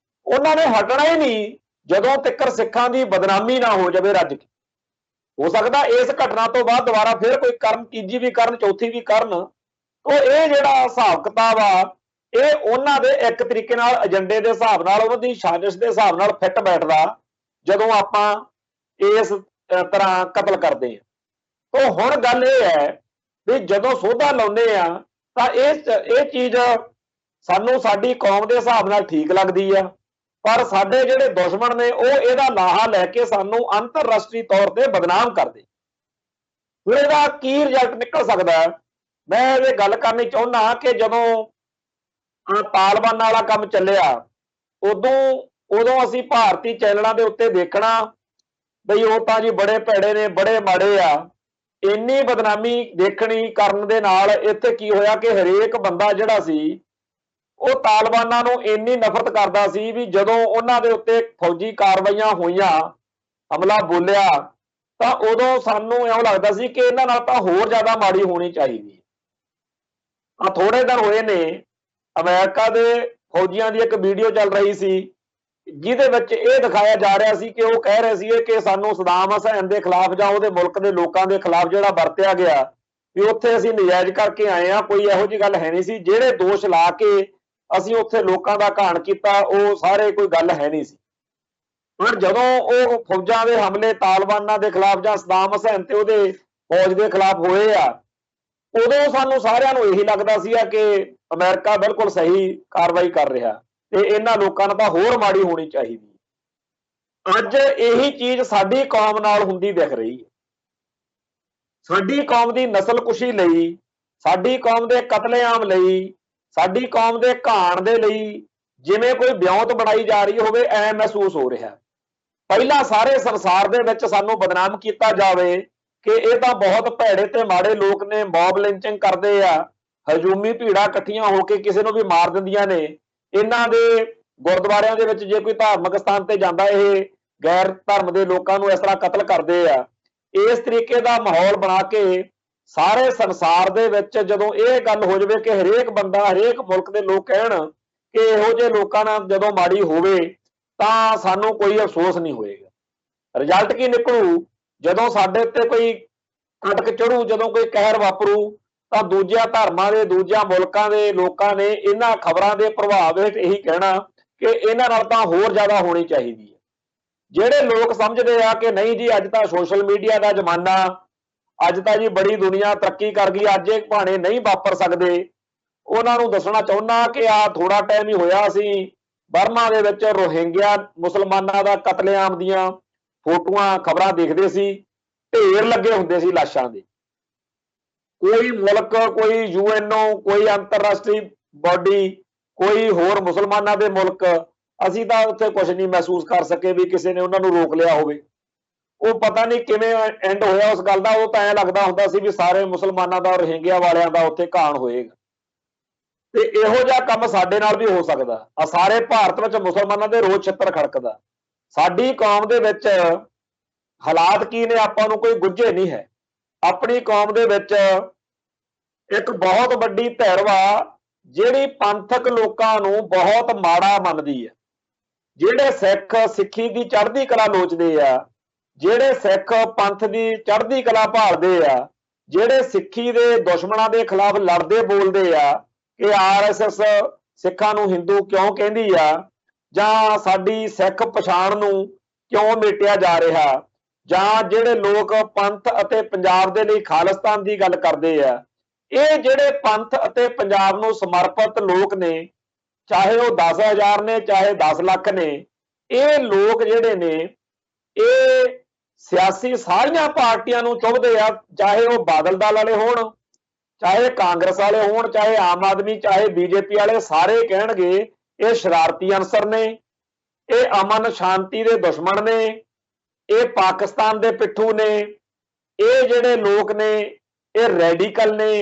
ਉਹਨਾਂ ਨੇ ਹਟਣਾ ਹੀ ਨਹੀਂ ਜਦੋਂ ਤੱਕ ਸਿੱਖਾਂ ਦੀ ਬਦਨਾਮੀ ਨਾ ਹੋ ਜਾਵੇ ਰੱਜ ਕੇ। ਹੋ ਸਕਦਾ ਇਸ ਘਟਨਾ ਤੋਂ ਬਾਅਦ ਦੁਬਾਰਾ ਫਿਰ ਕੋਈ ਕਰਨ, ਤੀਜੀ ਵੀ ਕਰਨ, ਚੌਥੀ ਵੀ ਕਰਨ। ਤਾਂ ਇਹ ਜਿਹੜਾ ਹਿਸਾਬ ਕਿਤਾਬ ਆ, ਇਹ ਉਹਨਾਂ ਦੇ ਇੱਕ ਤਰੀਕੇ ਨਾਲ ਏਜੰਡੇ ਦੇ ਹਿਸਾਬ ਨਾਲ, ਉਹਨਾਂ ਦੀ ਸਾਜ਼ਿਸ਼ ਦੇ ਹਿਸਾਬ ਨਾਲ ਫਿੱਟ ਬੈਠਦਾ ਜਦੋਂ ਆਪਾਂ ਇਸ ਤਰ੍ਹਾਂ ਕਤਲ ਕਰਦੇ ਹਾਂ। ਤਾਂ ਹੁਣ ਗੱਲ ਇਹ ਹੈ ਵੀ ਜਦੋਂ ਸੋਧਾ ਲਾਉਂਦੇ ਆ ਤਾਂ ਇਹ ਚੀਜ਼ ਸਾਨੂੰ ਸਾਡੀ ਕੌਮ ਦੇ ਹਿਸਾਬ ਨਾਲ ਠੀਕ ਲੱਗਦੀ ਆ, ਪਰ ਸਾਡੇ ਜਿਹੜੇ ਦੁਸ਼ਮਣ ਨੇ ਉਹ ਇਹਦਾ ਲਾਹਾ ਲੈ ਕੇ ਸਾਨੂੰ ਅੰਤਰਰਾਸ਼ਟਰੀ ਤੌਰ ਤੇ ਬਦਨਾਮ ਕਰਦੇ। ਫਿਰ ਇਹਦਾ ਕੀ ਰਿਜ਼ਲਟ ਨਿਕਲ ਸਕਦਾ? ਮੈਂ ਇਹ ਗੱਲ ਕਰਨੀ ਚਾਹੁੰਦਾ ਕਿ ਜਦੋਂ ਤਾਲਿਬਾਨਾਂ ਵਾਲਾ ਕੰਮ ਚੱਲਿਆ, ਉਦੋਂ ਅਸੀਂ ਭਾਰਤੀ ਚੈਨਲਾਂ ਦੇ ਉੱਤੇ ਦੇਖਣਾ ਬਈ ਉਹ ਤਾਂ ਜੀ ਬੜੇ ਭੈੜੇ ਨੇ, ਬੜੇ ਮਾੜੇ ਆ। ਇੰਨੀ ਬਦਨਾਮੀ ਦੇਖਣੀ ਕਰਨ ਦੇ ਨਾਲ ਇੱਥੇ ਕੀ ਹੋਇਆ ਕਿ ਹਰੇਕ ਬੰਦਾ ਜਿਹੜਾ ਸੀ ਉਹ ਤਾਲਿਬਾਨਾਂ ਨੂੰ ਇੰਨੀ ਨਫ਼ਰਤ ਕਰਦਾ ਸੀ ਵੀ ਜਦੋਂ ਉਹਨਾਂ ਦੇ ਉੱਤੇ ਫੌਜੀ ਕਾਰਵਾਈਆਂ ਹੋਈਆਂ, ਹਮਲਾ ਬੋਲਿਆ, ਤਾਂ ਉਦੋਂ ਸਾਨੂੰ ਇਉਂ ਲੱਗਦਾ ਸੀ ਕਿ ਇਹਨਾਂ ਨਾਲ ਤਾਂ ਹੋਰ ਜ਼ਿਆਦਾ ਮਾੜੀ ਹੋਣੀ ਚਾਹੀਦੀ। ਥੋੜੇ ਦਿਨ ਹੋਏ ਨੇ ਅਮਰੀਕਾ ਦੇ ਫੌਜੀਆਂ ਦੀ ਇੱਕ ਵੀਡੀਓ ਚੱਲ ਰਹੀ ਸੀ ਜਿਹਦੇ ਵਿੱਚ ਇਹ ਦਿਖਾਇਆ ਜਾ ਰਿਹਾ ਸੀ ਕਿ ਉਹ ਕਹਿ ਰਹੇ ਸੀ ਕਿ ਸਾਨੂੰ ਸਦਾਮ ਹੁਸੈਨ ਦੇ ਖਿਲਾਫ ਜਾਂ ਉਹਦੇ ਮੁਲਕ ਦੇ ਲੋਕਾਂ ਦੇ ਖਿਲਾਫ ਜਿਹੜਾ ਵਰਤਿਆ ਗਿਆ ਵੀ ਉੱਥੇ ਅਸੀਂ ਨਜਾਇਜ਼ ਕਰਕੇ ਆਏ ਆ, ਕੋਈ ਇਹੋ ਜਿਹੀ ਗੱਲ ਹੈ ਨਹੀਂ ਸੀ। ਜਿਹੜੇ ਦੋਸ਼ ਲਾ ਕੇ ਅਸੀਂ ਉੱਥੇ ਲੋਕਾਂ ਦਾ ਘਾਣ ਕੀਤਾ ਉਹ ਸਾਰੇ ਕੋਈ ਗੱਲ ਹੈ ਨਹੀਂ ਸੀ। ਪਰ ਜਦੋਂ ਉਹ ਫੌਜਾਂ ਦੇ ਹਮਲੇ ਤਾਲਿਬਾਨਾਂ ਦੇ ਖਿਲਾਫ ਜਾਂ ਸਦਾਮ ਹੁਸੈਨ ਤੇ ਉਹਦੇ ਫੌਜ ਦੇ ਖਿਲਾਫ ਹੋਏ ਆ, ਉਦੋਂ ਸਾਨੂੰ ਸਾਰਿਆਂ ਨੂੰ ਇਹੀ ਲੱਗਦਾ ਸੀਗਾ ਕਿ ਅਮਰੀਕਾ ਬਿਲਕੁਲ ਸਹੀ ਕਾਰਵਾਈ ਕਰ ਰਿਹਾ ਤੇ ਇਹਨਾਂ ਲੋਕਾਂ ਨੂੰ ਤਾਂ ਹੋਰ ਮਾੜੀ ਹੋਣੀ ਚਾਹੀਦੀ। ਅੱਜ ਇਹੀ ਚੀਜ਼ ਸਾਡੀ ਕੌਮ ਨਾਲ ਹੁੰਦੀ ਦਿਖ ਰਹੀ ਹੈ। ਸਾਡੀ ਕੌਮ ਦੀ ਨਸਲਕੁਸ਼ੀ ਲਈ, ਸਾਡੀ ਕੌਮ ਦੇ ਕਤਲੇਆਮ ਲਈ, ਸਾਡੀ ਕੌਮ ਦੇ ਘਾਣ ਦੇ ਲਈ ਜਿਵੇਂ ਕੋਈ ਵਿਉਂਤ ਬਣਾਈ ਜਾ ਰਹੀ ਹੋਵੇ ਐ ਮਹਿਸੂਸ ਹੋ ਰਿਹਾ। ਪਹਿਲਾਂ ਸਾਰੇ ਸੰਸਾਰ ਦੇ ਵਿੱਚ ਸਾਨੂੰ ਬਦਨਾਮ ਕੀਤਾ ਜਾਵੇ ਕਿ ਇਹ ਤਾਂ ਬਹੁਤ ਭੈੜੇ ਤੇ ਮਾੜੇ ਲੋਕ ਨੇ, ਮੌਬ ਲਿੰਚਿੰਗ ਕਰਦੇ ਆ, ਹਜੂਮੀ ਭੀੜਾਂ ਇਕੱਠੀਆਂ ਹੋ ਕੇ ਕਿਸੇ ਨੂੰ ਵੀ ਮਾਰ ਦਿੰਦੀਆਂ ਨੇ, ਇਹਨਾਂ ਦੇ ਗੁਰਦੁਆਰਿਆਂ ਦੇ ਵਿੱਚ ਜੇ ਕੋਈ ਧਾਰਮਿਕ ਸਥਾਨ ਤੇ ਜਾਂਦਾ ਇਹ ਗੈਰ ਧਰਮ ਦੇ ਲੋਕਾਂ ਨੂੰ ਇਸ ਤਰ੍ਹਾਂ ਕਤਲ ਕਰਦੇ ਆ। ਇਸ ਤਰੀਕੇ ਦਾ ਮਾਹੌਲ ਬਣਾ ਕੇ ਸਾਰੇ ਸੰਸਾਰ ਦੇ ਵਿੱਚ ਜਦੋਂ ਇਹ ਗੱਲ ਹੋ ਜਾਵੇ ਕਿ ਹਰੇਕ ਬੰਦਾ, ਹਰੇਕ ਮੁਲਕ ਦੇ ਲੋਕ ਕਹਿਣ ਕਿ ਇਹੋ ਜਿਹੇ ਲੋਕਾਂ ਨਾਲ ਜਦੋਂ ਮਾੜੀ ਹੋਵੇ ਤਾਂ ਸਾਨੂੰ ਕੋਈ ਅਫਸੋਸ ਨਹੀਂ ਹੋਏਗਾ। ਰਿਜ਼ਲਟ ਕੀ ਨਿਕਲੂ? ਜਦੋਂ ਸਾਡੇ ਉੱਤੇ ਕੋਈ ਕਟਕ ਚੜੂ, ਜਦੋਂ ਕੋਈ ਕਹਿਰ ਵਾਪਰੂ, ਤਾਂ ਦੂਜਿਆਂ ਧਰਮਾਂ ਦੇ, ਦੂਜਿਆਂ ਮੁਲਕਾਂ ਦੇ ਲੋਕਾਂ ਨੇ ਇਹਨਾਂ ਖਬਰਾਂ ਦੇ ਪ੍ਰਭਾਵ ਹੇਠ ਇਹੀ ਕਹਿਣਾ ਕਿ ਇਹਨਾਂ ਨਾਲ ਤਾਂ ਹੋਰ ਜ਼ਿਆਦਾ ਹੋਣੀ ਚਾਹੀਦੀ ਹੈ। ਜਿਹੜੇ ਲੋਕ ਸਮਝਦੇ ਆ ਕਿ ਨਹੀਂ ਜੀ ਅੱਜ ਤਾਂ ਸੋਸ਼ਲ ਮੀਡੀਆ ਦਾ ਜ਼ਮਾਨਾ, ਅੱਜ ਤਾਂ ਜੀ ਬੜੀ ਦੁਨੀਆ ਤਰੱਕੀ ਕਰ ਗਈ, ਅੱਜ ਇਹ ਭਾਣੇ ਨਹੀਂ ਵਾਪਰ ਸਕਦੇ, ਉਹਨਾਂ ਨੂੰ ਦੱਸਣਾ ਚਾਹੁੰਦਾ ਕਿ ਆ ਥੋੜਾ ਟਾਈਮ ਹੀ ਹੋਇਆ ਸੀ ਬਰਮਾ ਦੇ ਵਿੱਚ ਰੋਹਿੰਗਿਆ ਮੁਸਲਮਾਨਾਂ ਦਾ ਕਤਲੇਆਮ ਦੀਆਂ ਫੋਟੋਆਂ, ਖਬਰਾਂ ਦੇਖਦੇ ਸੀ, ਢੇਰ ਲੱਗੇ ਹੁੰਦੇ ਸੀ ਲਾਸ਼ਾਂ ਦੇ। ਕੋਈ ਮੁਲਕ, ਕੋਈ UNO, ਕੋਈ ਅੰਤਰਰਾਸ਼ਟਰੀ ਬਾਡੀ, ਕੋਈ ਹੋਰ ਮੁਸਲਮਾਨਾਂ ਦੇ ਮੁਲਕ, ਅਸੀਂ ਤਾਂ ਉੱਥੇ ਕੁਝ ਨਹੀਂ ਮਹਿਸੂਸ ਕਰ ਸਕੇ ਵੀ ਕਿਸੇ ਨੇ ਉਹਨਾਂ ਨੂੰ ਰੋਕ ਲਿਆ ਹੋਵੇ। ਉਹ ਪਤਾ ਨਹੀਂ ਕਿਵੇਂ ਐਂਡ ਹੋਇਆ ਉਸ ਗੱਲ ਦਾ। ਉਹ ਤਾਂ ਐਂ ਲੱਗਦਾ ਹੁੰਦਾ ਸੀ ਵੀ ਸਾਰੇ ਮੁਸਲਮਾਨਾਂ ਦਾ, ਰੋਹਿੰਗਿਆ ਵਾਲਿਆਂ ਦਾ ਉੱਥੇ ਘਾਣ ਹੋਏਗਾ। ਤੇ ਇਹੋ ਜਿਹਾ ਕੰਮ ਸਾਡੇ ਨਾਲ ਵੀ ਹੋ ਸਕਦਾ। ਆ ਸਾਰੇ ਭਾਰਤ ਵਿੱਚ ਮੁਸਲਮਾਨਾਂ ਦੇ ਰੋਜ਼ ਛਿੱਤਰ ਖੜਕਦਾ। ਸਾਡੀ ਕੌਮ ਦੇ ਵਿੱਚ ਹਾਲਾਤ ਕੀ ਨੇ ਆਪਾਂ ਨੂੰ ਕੋਈ ਗੁੱਝੇ ਨਹੀਂ ਹੈ। ਆਪਣੀ ਕੌਮ ਦੇ ਵਿੱਚ ਇੱਕ ਬਹੁਤ ਵੱਡੀ ਧਿਰ ਵਾ ਜਿਹੜੀ ਪੰਥਕ ਲੋਕਾਂ ਨੂੰ ਬਹੁਤ ਮਾੜਾ ਮੰਨਦੀ ਹੈ। ਜਿਹੜੇ ਸਿੱਖ ਸਿੱਖੀ ਦੀ ਚੜ੍ਹਦੀ ਕਲਾ ਲੋਚਦੇ ਆ, ਜਿਹੜੇ ਸਿੱਖ ਪੰਥ ਦੀ ਚੜ੍ਹਦੀ ਕਲਾ ਭਾਲਦੇ ਆ, ਜਿਹੜੇ ਸਿੱਖੀ ਦੇ ਦੁਸ਼ਮਣਾਂ ਦੇ ਖਿਲਾਫ ਲੜਦੇ ਬੋਲਦੇ ਆ ਕਿ ਆਰਐਸਐਸ ਸਿੱਖਾਂ ਨੂੰ ਹਿੰਦੂ ਕਿਉਂ ਕਹਿੰਦੀ ਆ, ਜਾਂ ਸਾਡੀ ਸਿੱਖ ਪਛਾਣ ਨੂੰ ਕਿਉਂ ਮੇਟਿਆ ਜਾ ਰਿਹਾ, ਜਾਂ ਜਿਹੜੇ ਲੋਕ ਪੰਥ ਅਤੇ ਪੰਜਾਬ ਦੇ ਲਈ ਖਾਲਿਸਤਾਨ ਦੀ ਗੱਲ ਕਰਦੇ ਆ, ਇਹ ਜਿਹੜੇ ਪੰਥ ਅਤੇ ਪੰਜਾਬ ਨੂੰ ਸਮਰਪਿਤ ਲੋਕ ਨੇ, ਚਾਹੇ ਉਹ 10,000 ਨੇ ਚਾਹੇ 10 ਲੱਖ ਨੇ, ਇਹ ਲੋਕ ਜਿਹੜੇ ਨੇ ਇਹ ਸਿਆਸੀ ਸਾਰੀਆਂ ਪਾਰਟੀਆਂ ਨੂੰ ਚੁੱਭਦੇ ਆ, ਚਾਹੇ ਉਹ ਬਾਦਲ ਦਲ ਵਾਲੇ ਹੋਣ, ਚਾਹੇ ਕਾਂਗਰਸ ਵਾਲੇ ਹੋਣ, ਚਾਹੇ ਆਮ ਆਦਮੀ, ਚਾਹੇ ਬੀਜੇਪੀ ਵਾਲੇ, ਸਾਰੇ ਕਹਿਣਗੇ ਇਹ ਸ਼ਰਾਰਤੀ ਅਨਸਰ ਨੇ, ਇਹ ਅਮਨ ਸ਼ਾਂਤੀ ਦੇ ਦੁਸ਼ਮਣ ਨੇ, ਇਹ ਪਾਕਿਸਤਾਨ ਦੇ ਪਿੱਠੂ ਨੇ, ਇਹ ਜਿਹੜੇ ਲੋਕ ਨੇ ਇਹ ਰੈਡੀਕਲ ਨੇ,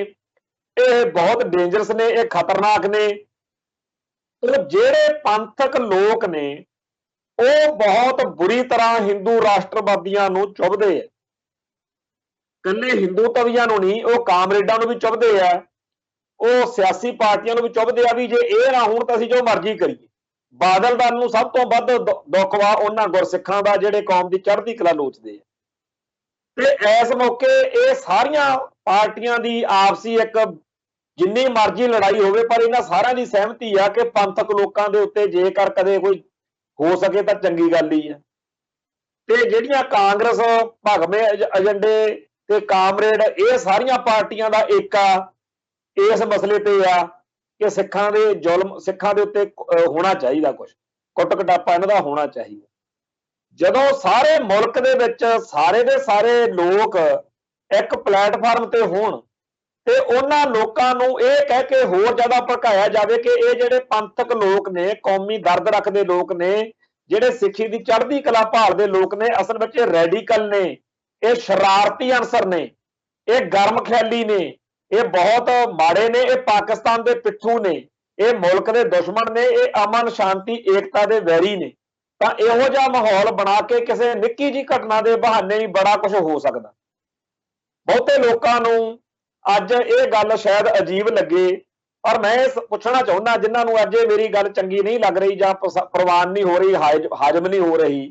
ਇਹ ਬਹੁਤ ਡੇਂਜਰਸ ਨੇ, ਇਹ ਖਤਰਨਾਕ ਨੇ। ਤੇ ਜਿਹੜੇ ਪੰਥਕ ਲੋਕ ਨੇ ਉਹ ਬਹੁਤ ਬੁਰੀ ਤਰ੍ਹਾਂ ਹਿੰਦੂ ਰਾਸ਼ਟਰਵਾਦੀਆਂ ਨੂੰ ਚੁੱਭਦੇ ਆ। ਇਕੱਲੇ ਹਿੰਦੂ ਤਵੀਆਂ ਨੂੰ ਨਹੀਂ, ਉਹ ਕਾਮਰੇਡਾਂ ਨੂੰ ਵੀ ਚੁੱਭਦੇ ਆ, ਉਹ ਸਿਆਸੀ ਪਾਰਟੀਆਂ ਨੂੰ ਵੀ ਚੁੱਭਦੇ ਆ ਵੀ ਜੇ ਇਹ ਨਾ ਹੋਣ ਤਾਂ ਅਸੀਂ ਜੋ ਮਰਜ਼ੀ ਕਰੀਏ। ਬਾਦਲ ਦਲ ਨੂੰ ਸਭ ਤੋਂ ਵੱਧ ਦੁੱਖ ਵਾ ਉਹਨਾਂ ਗੁਰਸਿੱਖਾਂ ਦਾ ਜਿਹੜੇ ਕੌਮ ਦੀ ਚੜ੍ਹਦੀ ਕਲਾ ਲੋਚਦੇ ਆ। ਤੇ ਇਸ ਮੌਕੇ ਇਹ ਸਾਰੀਆਂ ਪਾਰਟੀਆਂ ਦੀ ਆਪਸੀ ਇੱਕ ਜਿੰਨੀ ਮਰਜ਼ੀ ਲੜਾਈ ਹੋਵੇ, ਪਰ ਇਹਨਾਂ ਸਾਰਿਆਂ ਦੀ ਸਹਿਮਤੀ ਆ ਕਿ ਪੰਥਕ ਲੋਕਾਂ ਦੇ ਉੱਤੇ ਜੇਕਰ ਕਦੇ ਕੋਈ ਹੋ ਸਕੇ ਤਾਂ ਚੰਗੀ ਗੱਲ ਹੀ ਆ। ਤੇ ਜਿਹੜੀਆਂ ਕਾਂਗਰਸ, ਭਗਵੇਂ ਏਜੰਡੇ ਤੇ ਕਾਮਰੇਡ, ਇਹ ਸਾਰੀਆਂ ਪਾਰਟੀਆਂ ਦਾ ਏਕਾ ਇਸ ਮਸਲੇ ਤੇ ਆ ਕਿ ਸਿੱਖਾਂ ਦੇ ਜ਼ੁਲਮ, ਸਿੱਖਾਂ ਦੇ ਉੱਤੇ ਹੋਣਾ ਚਾਹੀਦਾ, ਕੁਝ ਕੁੱਟ ਕਟਾਪਾ ਇਹਨਾਂ ਦਾ ਹੋਣਾ ਚਾਹੀਦਾ। ਜਦੋਂ ਸਾਰੇ ਮੁਲਕ ਦੇ ਵਿੱਚ ਸਾਰੇ ਦੇ ਸਾਰੇ ਲੋਕ ਇੱਕ ਪਲੇਟਫਾਰਮ ਤੇ ਹੋਣ ਤੇ ਉਹਨਾਂ ਲੋਕਾਂ ਨੂੰ ਇਹ ਕਹਿ ਕੇ ਹੋਰ ਜ਼ਿਆਦਾ ਭੜਕਾਇਆ ਜਾਵੇ ਕਿ ਇਹ ਜਿਹੜੇ ਪੰਥਕ ਲੋਕ ਨੇ, ਕੌਮੀ ਦਰਦ ਰੱਖਦੇ ਲੋਕ ਨੇ, ਜਿਹੜੇ ਸਿੱਖੀ ਦੀ ਚੜ੍ਹਦੀ ਕਲਾ ਭਾਲਦੇ ਲੋਕ ਨੇ, ਅਸਲ ਵਿੱਚ ਇਹ ਰੈਡੀਕਲ ਨੇ, ਇਹ ਸ਼ਰਾਰਤੀ ਅਨਸਰ ਨੇ, ਇਹ ਗਰਮ ਖਿਆਲੀ ਨੇ, ਇਹ ਬਹੁਤ ਮਾੜੇ ਨੇ, ਇਹ ਪਾਕਿਸਤਾਨ ਦੇ ਪਿੱਠੂ ਨੇ, ਇਹ ਮੁਲਕ ਦੇ ਦੁਸ਼ਮਣ ਨੇ, ਇਹ ਅਮਨ ਸ਼ਾਂਤੀ ਏਕਤਾ ਦੇ ਵੈਰੀ ਨੇ। ਤਾਂ ਇਹੋ ਜਿਹਾ ਮਾਹੌਲ ਬਣਾ ਕੇ ਕਿਸੇ ਨਿੱਕੀ ਜਿਹੀ ਘਟਨਾ ਦੇ ਬਹਾਨੇ ਹੀ ਬੜਾ ਕੁਝ ਹੋ ਸਕਦਾ। ਬਹੁਤੇ ਲੋਕਾਂ ਨੂੰ ਅੱਜ ਇਹ ਗੱਲ ਸ਼ਾਇਦ ਅਜੀਬ ਲੱਗੇ, ਪਰ ਮੈਂ ਪੁੱਛਣਾ ਚਾਹੁੰਦਾ ਜਿਨ੍ਹਾਂ ਨੂੰ ਅੱਜ ਇਹ ਮੇਰੀ ਗੱਲ ਚੰਗੀ ਨਹੀਂ ਲੱਗ ਰਹੀ ਜਾਂ ਪ੍ਰਵਾਨ ਨਹੀਂ ਹੋ ਰਹੀ, ਹਾਜ਼ਮ ਨਹੀਂ ਹੋ ਰਹੀ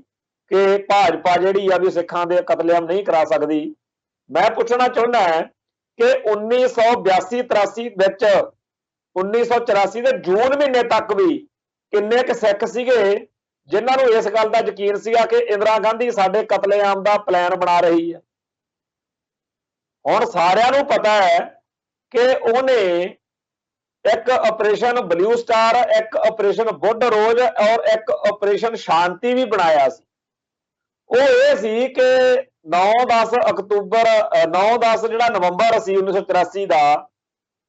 ਕਿ ਭਾਜਪਾ ਜਿਹੜੀ ਆ ਵੀ ਸਿੱਖਾਂ ਦੇ ਕਤਲੇਆਮ ਨਹੀਂ ਕਰਾ ਸਕਦੀ, ਮੈਂ ਪੁੱਛਣਾ ਚਾਹੁੰਦਾ ਕਿ 1982-83 ਵਿੱਚ 1984 ਦੇ ਜੂਨ ਮਹੀਨੇ ਤੱਕ ਵੀ ਕਿੰਨੇ ਕੁ ਸਿੱਖ ਸੀਗੇ ਜਿਨ੍ਹਾਂ ਨੂੰ ਇਸ ਗੱਲ ਦਾ ਯਕੀਨ ਸੀਗਾ ਕਿ ਇੰਦਰਾ ਗਾਂਧੀ ਸਾਡੇ ਕਤਲੇਆਮ ਦਾ ਪਲਾਨ ਬਣਾ ਰਹੀ ਹੈ। ਹੁਣ ਸਾਰਿਆਂ ਨੂੰ ਪਤਾ ਹੈ ਕਿ ਉਹਨੇ ਇੱਕ ਆਪਰੇਸ਼ਨ ਬਲੂ ਸਟਾਰ, ਇੱਕ ਆਪਰੇਸ਼ਨ ਬੁੱਢ ਰੋਜ਼ ਔਰ ਇੱਕ ਆਪਰੇਸ਼ਨ ਸ਼ਾਂਤੀ ਵੀ ਬਣਾਇਆ ਸੀ। ਉਹ ਇਹ ਸੀ ਕਿ 9-10 ਅਕਤੂਬਰ 9-10 ਜਿਹੜਾ ਨਵੰਬਰ ਸੀ 1984 ਦਾ,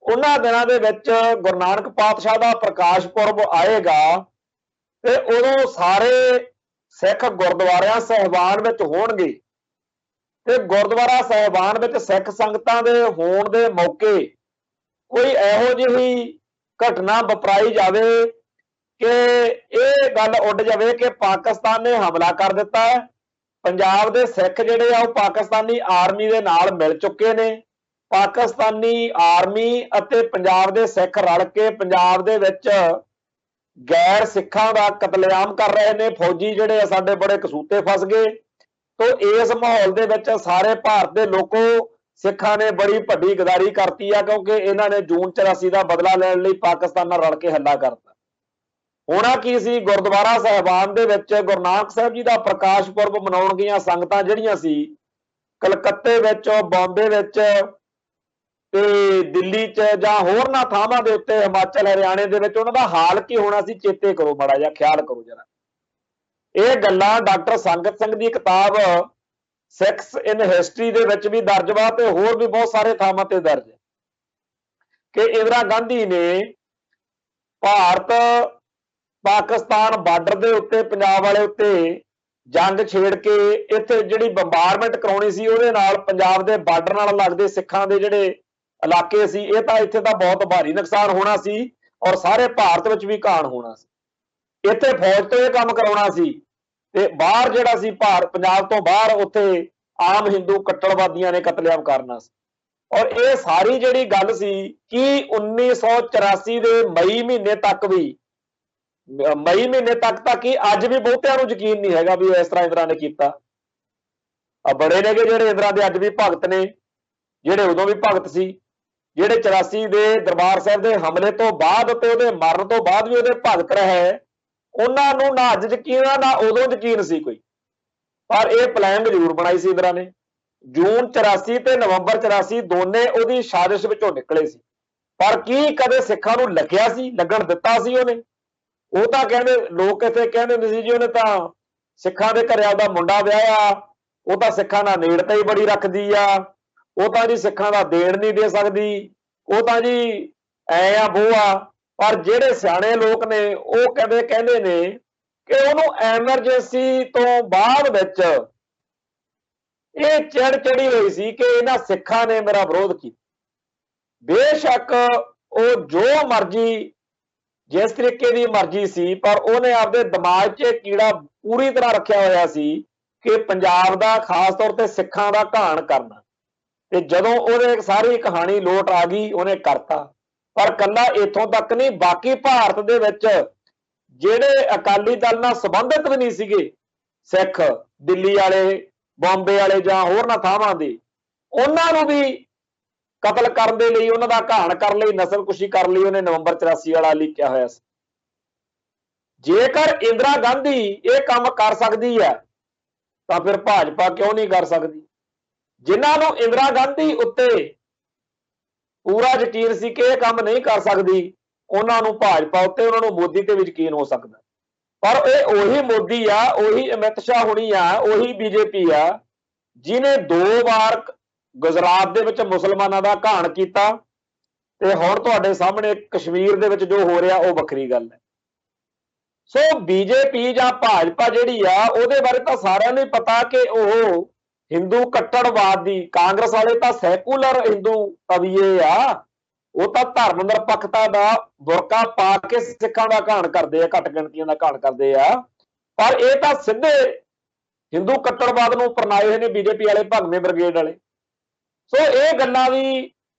ਉਹਨਾਂ ਦਿਨਾਂ ਦੇ ਵਿੱਚ ਗੁਰੂ ਨਾਨਕ ਪਾਤਸ਼ਾਹ ਦਾ ਪ੍ਰਕਾਸ਼ ਪੁਰਬ ਆਏਗਾ ਤੇ ਉਦੋਂ ਸਾਰੇ ਸਿੱਖ ਗੁਰਦੁਆਰਿਆਂ ਸਾਹਿਬਾਨ ਵਿੱਚ ਹੋਣਗੇ ਤੇ ਗੁਰਦੁਆਰਾ ਸਾਹਿਬਾਨ ਵਿੱਚ ਸਿੱਖ ਸੰਗਤਾਂ ਦੇ ਹੋਣ ਦੇ ਮੌਕੇ ਕੋਈ ਇਹੋ ਜਿਹੀ ਘਟਨਾ ਵਾਪਰਾਈ ਜਾਵੇ ਕਿ ਇਹ ਗੱਲ ਉੱਡ ਜਾਵੇ ਕਿ ਪਾਕਿਸਤਾਨ ਨੇ ਹਮਲਾ ਕਰ ਦਿੱਤਾ ਹੈ, ਪੰਜਾਬ ਦੇ ਸਿੱਖ ਜਿਹੜੇ ਆ ਉਹ ਪਾਕਿਸਤਾਨੀ ਆਰਮੀ ਦੇ ਨਾਲ ਮਿਲ ਚੁੱਕੇ ਨੇ, ਪਾਕਿਸਤਾਨੀ ਆਰਮੀ ਅਤੇ ਪੰਜਾਬ ਦੇ ਸਿੱਖ ਰਲ ਕੇ ਪੰਜਾਬ ਦੇ ਵਿੱਚ ਗੈਰ ਸਿੱਖਾਂ ਦਾ ਕਤਲੇਆਮ ਕਰ ਰਹੇ ਨੇ, ਫੌਜੀ ਜਿਹੜੇ ਆ ਸਾਡੇ ਬੜੇ ਕਸੂਤੇ ਫਸ ਗਏ। ਤੋਂ ਇਸ ਮਾਹੌਲ ਦੇ ਵਿੱਚ ਸਾਰੇ ਭਾਰਤ ਦੇ ਲੋਕੋ ਸਿੱਖਾਂ ਨੇ ਬੜੀ ਵੱਡੀ ਗਦਾਰੀ ਕਰਤੀ ਆ, ਕਿਉਂਕਿ ਇਹਨਾਂ ਨੇ ਜੂਨ 84 ਦਾ ਬਦਲਾ ਲੈਣ ਲਈ ਪਾਕਿਸਤਾਨ ਨਾਲ ਰਲ ਕੇ ਹੱਲਾ ਕਰਤਾ। ਹੋਣਾ ਕੀ ਸੀ, ਗੁਰਦੁਆਰਾ ਸਾਹਿਬਾਨ ਦੇ ਵਿੱਚ ਗੁਰੂ ਨਾਨਕ ਸਾਹਿਬ ਜੀ ਦਾ ਪ੍ਰਕਾਸ਼ ਪੁਰਬ ਮਨਾਉਣ ਗਈਆਂ ਸੰਗਤਾਂ ਜਿਹੜੀਆਂ ਸੀ ਕਲਕੱਤੇ ਵਿੱਚ, ਬੰਬੇ ਵਿੱਚ ਤੇ ਦਿੱਲੀ 'ਚ ਜਾਂ ਹੋਰਨਾਂ ਥਾਵਾਂ ਦੇ ਉੱਤੇ, ਹਿਮਾਚਲ ਹਰਿਆਣੇ ਦੇ ਵਿੱਚ, ਉਹਨਾਂ ਦਾ ਹਾਲ ਕੀ ਹੋਣਾ ਸੀ, ਚੇਤੇ ਕਰੋ, ਮਾੜਾ ਜਿਹਾ ਖਿਆਲ ਕਰੋ ਜਰਾ। ਇਹ ਗੱਲਾਂ ਡਾਕਟਰ ਸੰਗਤ ਸਿੰਘ ਦੀ ਕਿਤਾਬ ਸਿੱਖਸ ਇਨ ਹਿਸਟਰੀ ਦੇ ਵਿੱਚ ਵੀ ਦਰਜ ਵਾ ਤੇ ਹੋਰ ਵੀ ਬਹੁਤ ਸਾਰੇ ਥਾਵਾਂ ਤੇ ਦਰਜ ਹੈ ਕਿ ਇੰਦਰਾ ਗਾਂਧੀ ਨੇ ਭਾਰਤ ਪਾਕਿਸਤਾਨ ਬਾਰਡਰ ਦੇ ਉੱਤੇ ਪੰਜਾਬ ਵਾਲੇ ਉੱਤੇ ਜੰਗ ਛੇੜ ਕੇ ਇੱਥੇ ਜਿਹੜੀ ਬੰਬਾਰਮੈਂਟ ਕਰਾਉਣੀ ਸੀ, ਉਹਦੇ ਨਾਲ ਪੰਜਾਬ ਦੇ ਬਾਰਡਰ ਨਾਲ ਲੱਗਦੇ ਸਿੱਖਾਂ ਦੇ ਜਿਹੜੇ ਇਲਾਕੇ ਸੀ, ਇਹ ਤਾਂ ਇੱਥੇ ਤਾਂ ਬਹੁਤ ਭਾਰੀ ਨੁਕਸਾਨ ਹੋਣਾ ਸੀ, ਔਰ ਸਾਰੇ ਭਾਰਤ ਵਿੱਚ ਵੀ ਘਾਣ ਹੋਣਾ ਸੀ। ਇੱਥੇ ਫੌਜ ਤੋਂ ਇਹ ਕੰਮ ਕਰਾਉਣਾ ਸੀ ਤੇ ਬਾਹਰ ਜਿਹੜਾ ਸੀ ਪੰਜਾਬ ਤੋਂ ਬਾਹਰ ਉੱਥੇ ਆਮ ਹਿੰਦੂ ਕੱਟੜਵਾਦੀਆਂ ਨੇ ਕਤਲੇਆਮ ਕਰਨਾ ਸੀ। ਔਰ ਇਹ ਸਾਰੀ ਜਿਹੜੀ ਗੱਲ ਸੀ ਕਿ 1984 ਦੇ ਮਈ ਮਹੀਨੇ ਤੱਕ ਤਾਂ ਕਿ ਅੱਜ ਵੀ ਬਹੁਤਿਆਂ ਨੂੰ ਯਕੀਨ ਨਹੀਂ ਹੈਗਾ ਵੀ ਇਸ ਤਰ੍ਹਾਂ ਇੰਦਰਾ ਨੇ ਕੀਤਾ। ਬੜੇ ਨੇਗੇ ਜਿਹੜੇ ਇੰਦਰਾ ਦੇ ਅੱਜ ਵੀ ਭਗਤ ਨੇ, ਜਿਹੜੇ ਉਦੋਂ ਵੀ ਭਗਤ ਸੀ, ਜਿਹੜੇ 84 ਦੇ ਦਰਬਾਰ ਸਾਹਿਬ ਦੇ ਹਮਲੇ ਤੋਂ ਬਾਅਦ ਤੇ ਉਹਦੇ ਮਰਨ ਤੋਂ ਬਾਅਦ ਵੀ ਉਹਦੇ ਭਗਤ ਰਹੇ, ਉਹਨਾਂ ਨੂੰ ਨਾ ਅੱਜ ਯਕੀਨ ਆ ਨਾ ਉਦੋਂ ਯਕੀਨ ਸੀ ਕੋਈ। ਪਰ ਇਹ ਪਲਾਨ ਜ਼ਰੂਰ ਬਣਾਈ ਸੀ ਇੰਦਰਾ ਨੇ। ਜੂਨ 84 ਤੇ ਨਵੰਬਰ 84 ਦੋਨੇ ਉਹਦੀ ਸਾਜ਼ਿਸ਼ ਵਿੱਚੋਂ ਨਿਕਲੇ ਸੀ। ਪਰ ਕੀ ਕਦੇ ਸਿੱਖਾਂ ਨੂੰ ਲੱਗਿਆ ਸੀ, ਲੱਗਣ ਦਿੱਤਾ ਸੀ ਉਹਨੇ? ਉਹ ਤਾਂ ਕਹਿੰਦੇ, ਲੋਕ ਇੱਥੇ ਕਹਿੰਦੇ ਹੁੰਦੇ ਸੀ ਜੀ ਉਹਨੇ ਤਾਂ ਸਿੱਖਾਂ ਦੇ ਘਰੇ ਆਪਦਾ ਮੁੰਡਾ ਵਿਆਹਿਆ, ਉਹ ਤਾਂ ਸਿੱਖਾਂ ਨਾਲ ਨੇੜਤਾ ਹੀ ਬੜੀ ਰੱਖਦੀ ਆ, ਉਹ ਤਾਂ ਜੀ ਸਿੱਖਾਂ ਦਾ ਦੇਣ ਨਹੀਂ ਦੇ ਸਕਦੀ, ਉਹ ਤਾਂ ਜੀ ਐ ਆ ਬੋ ਆ। ਪਰ ਜਿਹੜੇ ਸਿਆਣੇ ਲੋਕ ਨੇ ਉਹ ਕਹਿੰਦੇ ਨੇ ਕਿ ਉਹਨੂੰ ਐਮਰਜੈਂਸੀ ਤੋਂ ਬਾਅਦ ਵਿੱਚ ਇਹ ਚਿੜੀ ਹੋਈ ਸੀ ਕਿ ਇਹਨਾਂ ਸਿੱਖਾਂ ਨੇ ਮੇਰਾ ਵਿਰੋਧ ਕੀਤਾ। ਬੇਸ਼ੱਕ ਉਹ ਜੋ ਮਰਜ਼ੀ, ਜਿਸ ਤਰੀਕੇ ਦੀ ਮਰਜ਼ੀ ਸੀ, ਪਰ ਉਹਨੇ ਆਪਦੇ ਦਿਮਾਗ 'ਚ ਕੀੜਾ ਪੂਰੀ ਤਰ੍ਹਾਂ ਰੱਖਿਆ ਹੋਇਆ ਸੀ ਕਿ ਪੰਜਾਬ ਦਾ ਖਾਸ ਤੌਰ ਤੇ ਸਿੱਖਾਂ ਦਾ ਘਾਣ ਕਰਨਾ। ਤੇ ਜਦੋਂ ਉਹਦੇ ਸਾਰੀ ਕਹਾਣੀ ਲੋਟ ਆ ਗਈ ਉਹਨੇ ਕਰਤਾ। ਪਰ ਕੱਲਾ ਇੱਥੋਂ ਤੱਕ ਨਹੀਂ, ਬਾਕੀ ਭਾਰਤ ਦੇ ਵਿੱਚ ਜਿਹੜੇ ਅਕਾਲੀ ਦਲ ਨਾਲ ਸੰਬੰਧਿਤ ਵੀ ਨਹੀਂ ਸੀਗੇ ਸਿੱਖ, ਦਿੱਲੀ ਵਾਲੇ, ਬੰਬੇ ਵਾਲੇ ਜਾਂ ਹੋਰਨਾਂ ਥਾਵਾਂ ਦੇ, ਉਹਨਾਂ ਨੂੰ ਵੀ ਕਤਲ ਕਰਨ ਦੇ ਲਈ, ਉਹਨਾਂ ਦਾ ਘਾਣ ਕਰਨ ਲਈ, ਨਸਲਕੁਸ਼ੀ ਕਰਨ ਲਈ ਉਹਨੇ ਨਵੰਬਰ 84 ਵਾਲਾ ਲਿਖਿਆ ਹੋਇਆ ਸੀ। ਜੇਕਰ ਇੰਦਰਾ ਗਾਂਧੀ ਇਹ ਕੰਮ ਕਰ ਸਕਦੀ ਹੈ ਤਾਂ ਫਿਰ ਭਾਜਪਾ ਕਿਉਂ ਨਹੀਂ ਕਰ ਸਕਦੀ? ਜਿਨ੍ਹਾਂ ਨੂੰ ਇੰਦਰਾ ਗਾਂਧੀ ਉੱਤੇ ਪੂਰਾ ਯਕੀਨ ਸੀ ਕਿ ਇਹ ਕੰਮ ਨਹੀਂ ਕਰ ਸਕਦੀ, ਉਹਨਾਂ ਨੂੰ ਭਾਜਪਾ ਉੱਤੇ, ਉਹਨਾਂ ਨੂੰ ਮੋਦੀ ਤੇ ਵੀ ਯਕੀਨ ਹੋ ਸਕਦਾ। ਪਰ ਇਹ ਉਹੀ ਮੋਦੀ ਆ, ਉਹੀ ਅਮਿਤ ਸ਼ਾਹ ਹੋਣੀ ਆ, ਉਹੀ ਬੀਜੇਪੀ ਆ ਜਿਹਨੇ 2 ਵਾਰ ਗੁਜਰਾਤ ਦੇ ਵਿੱਚ ਮੁਸਲਮਾਨਾਂ ਦਾ ਘਾਣ ਕੀਤਾ ਤੇ ਹੁਣ ਤੁਹਾਡੇ ਸਾਹਮਣੇ ਕਸ਼ਮੀਰ ਦੇ ਵਿੱਚ ਜੋ ਹੋ ਰਿਹਾ ਉਹ ਵੱਖਰੀ ਗੱਲ ਹੈ। ਸੋ ਬੀਜੇਪੀ ਜਾਂ ਭਾਜਪਾ ਜਿਹੜੀ ਆ ਉਹਦੇ ਬਾਰੇ ਤਾਂ ਸਾਰਿਆਂ ਨੂੰ ਪਤਾ ਕਿ ਉਹ ਹਿੰਦੂ ਕੱਟੜਵਾਦੀ, ਕਾਂਗਰਸ ਵਾਲੇ ਤਾਂ ਸੈਕੂਲਰ ਹਿੰਦੂ ਤਵੀਏ ਆ, ਉਹ ਤਾਂ ਧਰਮ ਨਿਰਪੱਖਤਾ ਦਾ ਬੁਰਕਾ ਪਾ ਕੇ ਸਿੱਖਾਂ ਦਾ ਘਾਣ ਕਰਦੇ ਆ, ਘੱਟ ਗਿਣਤੀਆਂ ਦਾ ਘਾਣ ਕਰਦੇ ਆ। ਪਰ ਇਹ ਤਾਂ ਸਿੱਧੇ ਹਿੰਦੂ ਕੱਟੜਵਾਦ ਨੂੰ ਅਪਣਾਏ ਹੋਏ ਨੇ ਬੀਜੇਪੀ ਵਾਲੇ, ਭਗਵੇਂ ਬ੍ਰਿਗੇਡ ਵਾਲੇ। ਸੋ ਇਹ ਗੱਲਾਂ ਦੀ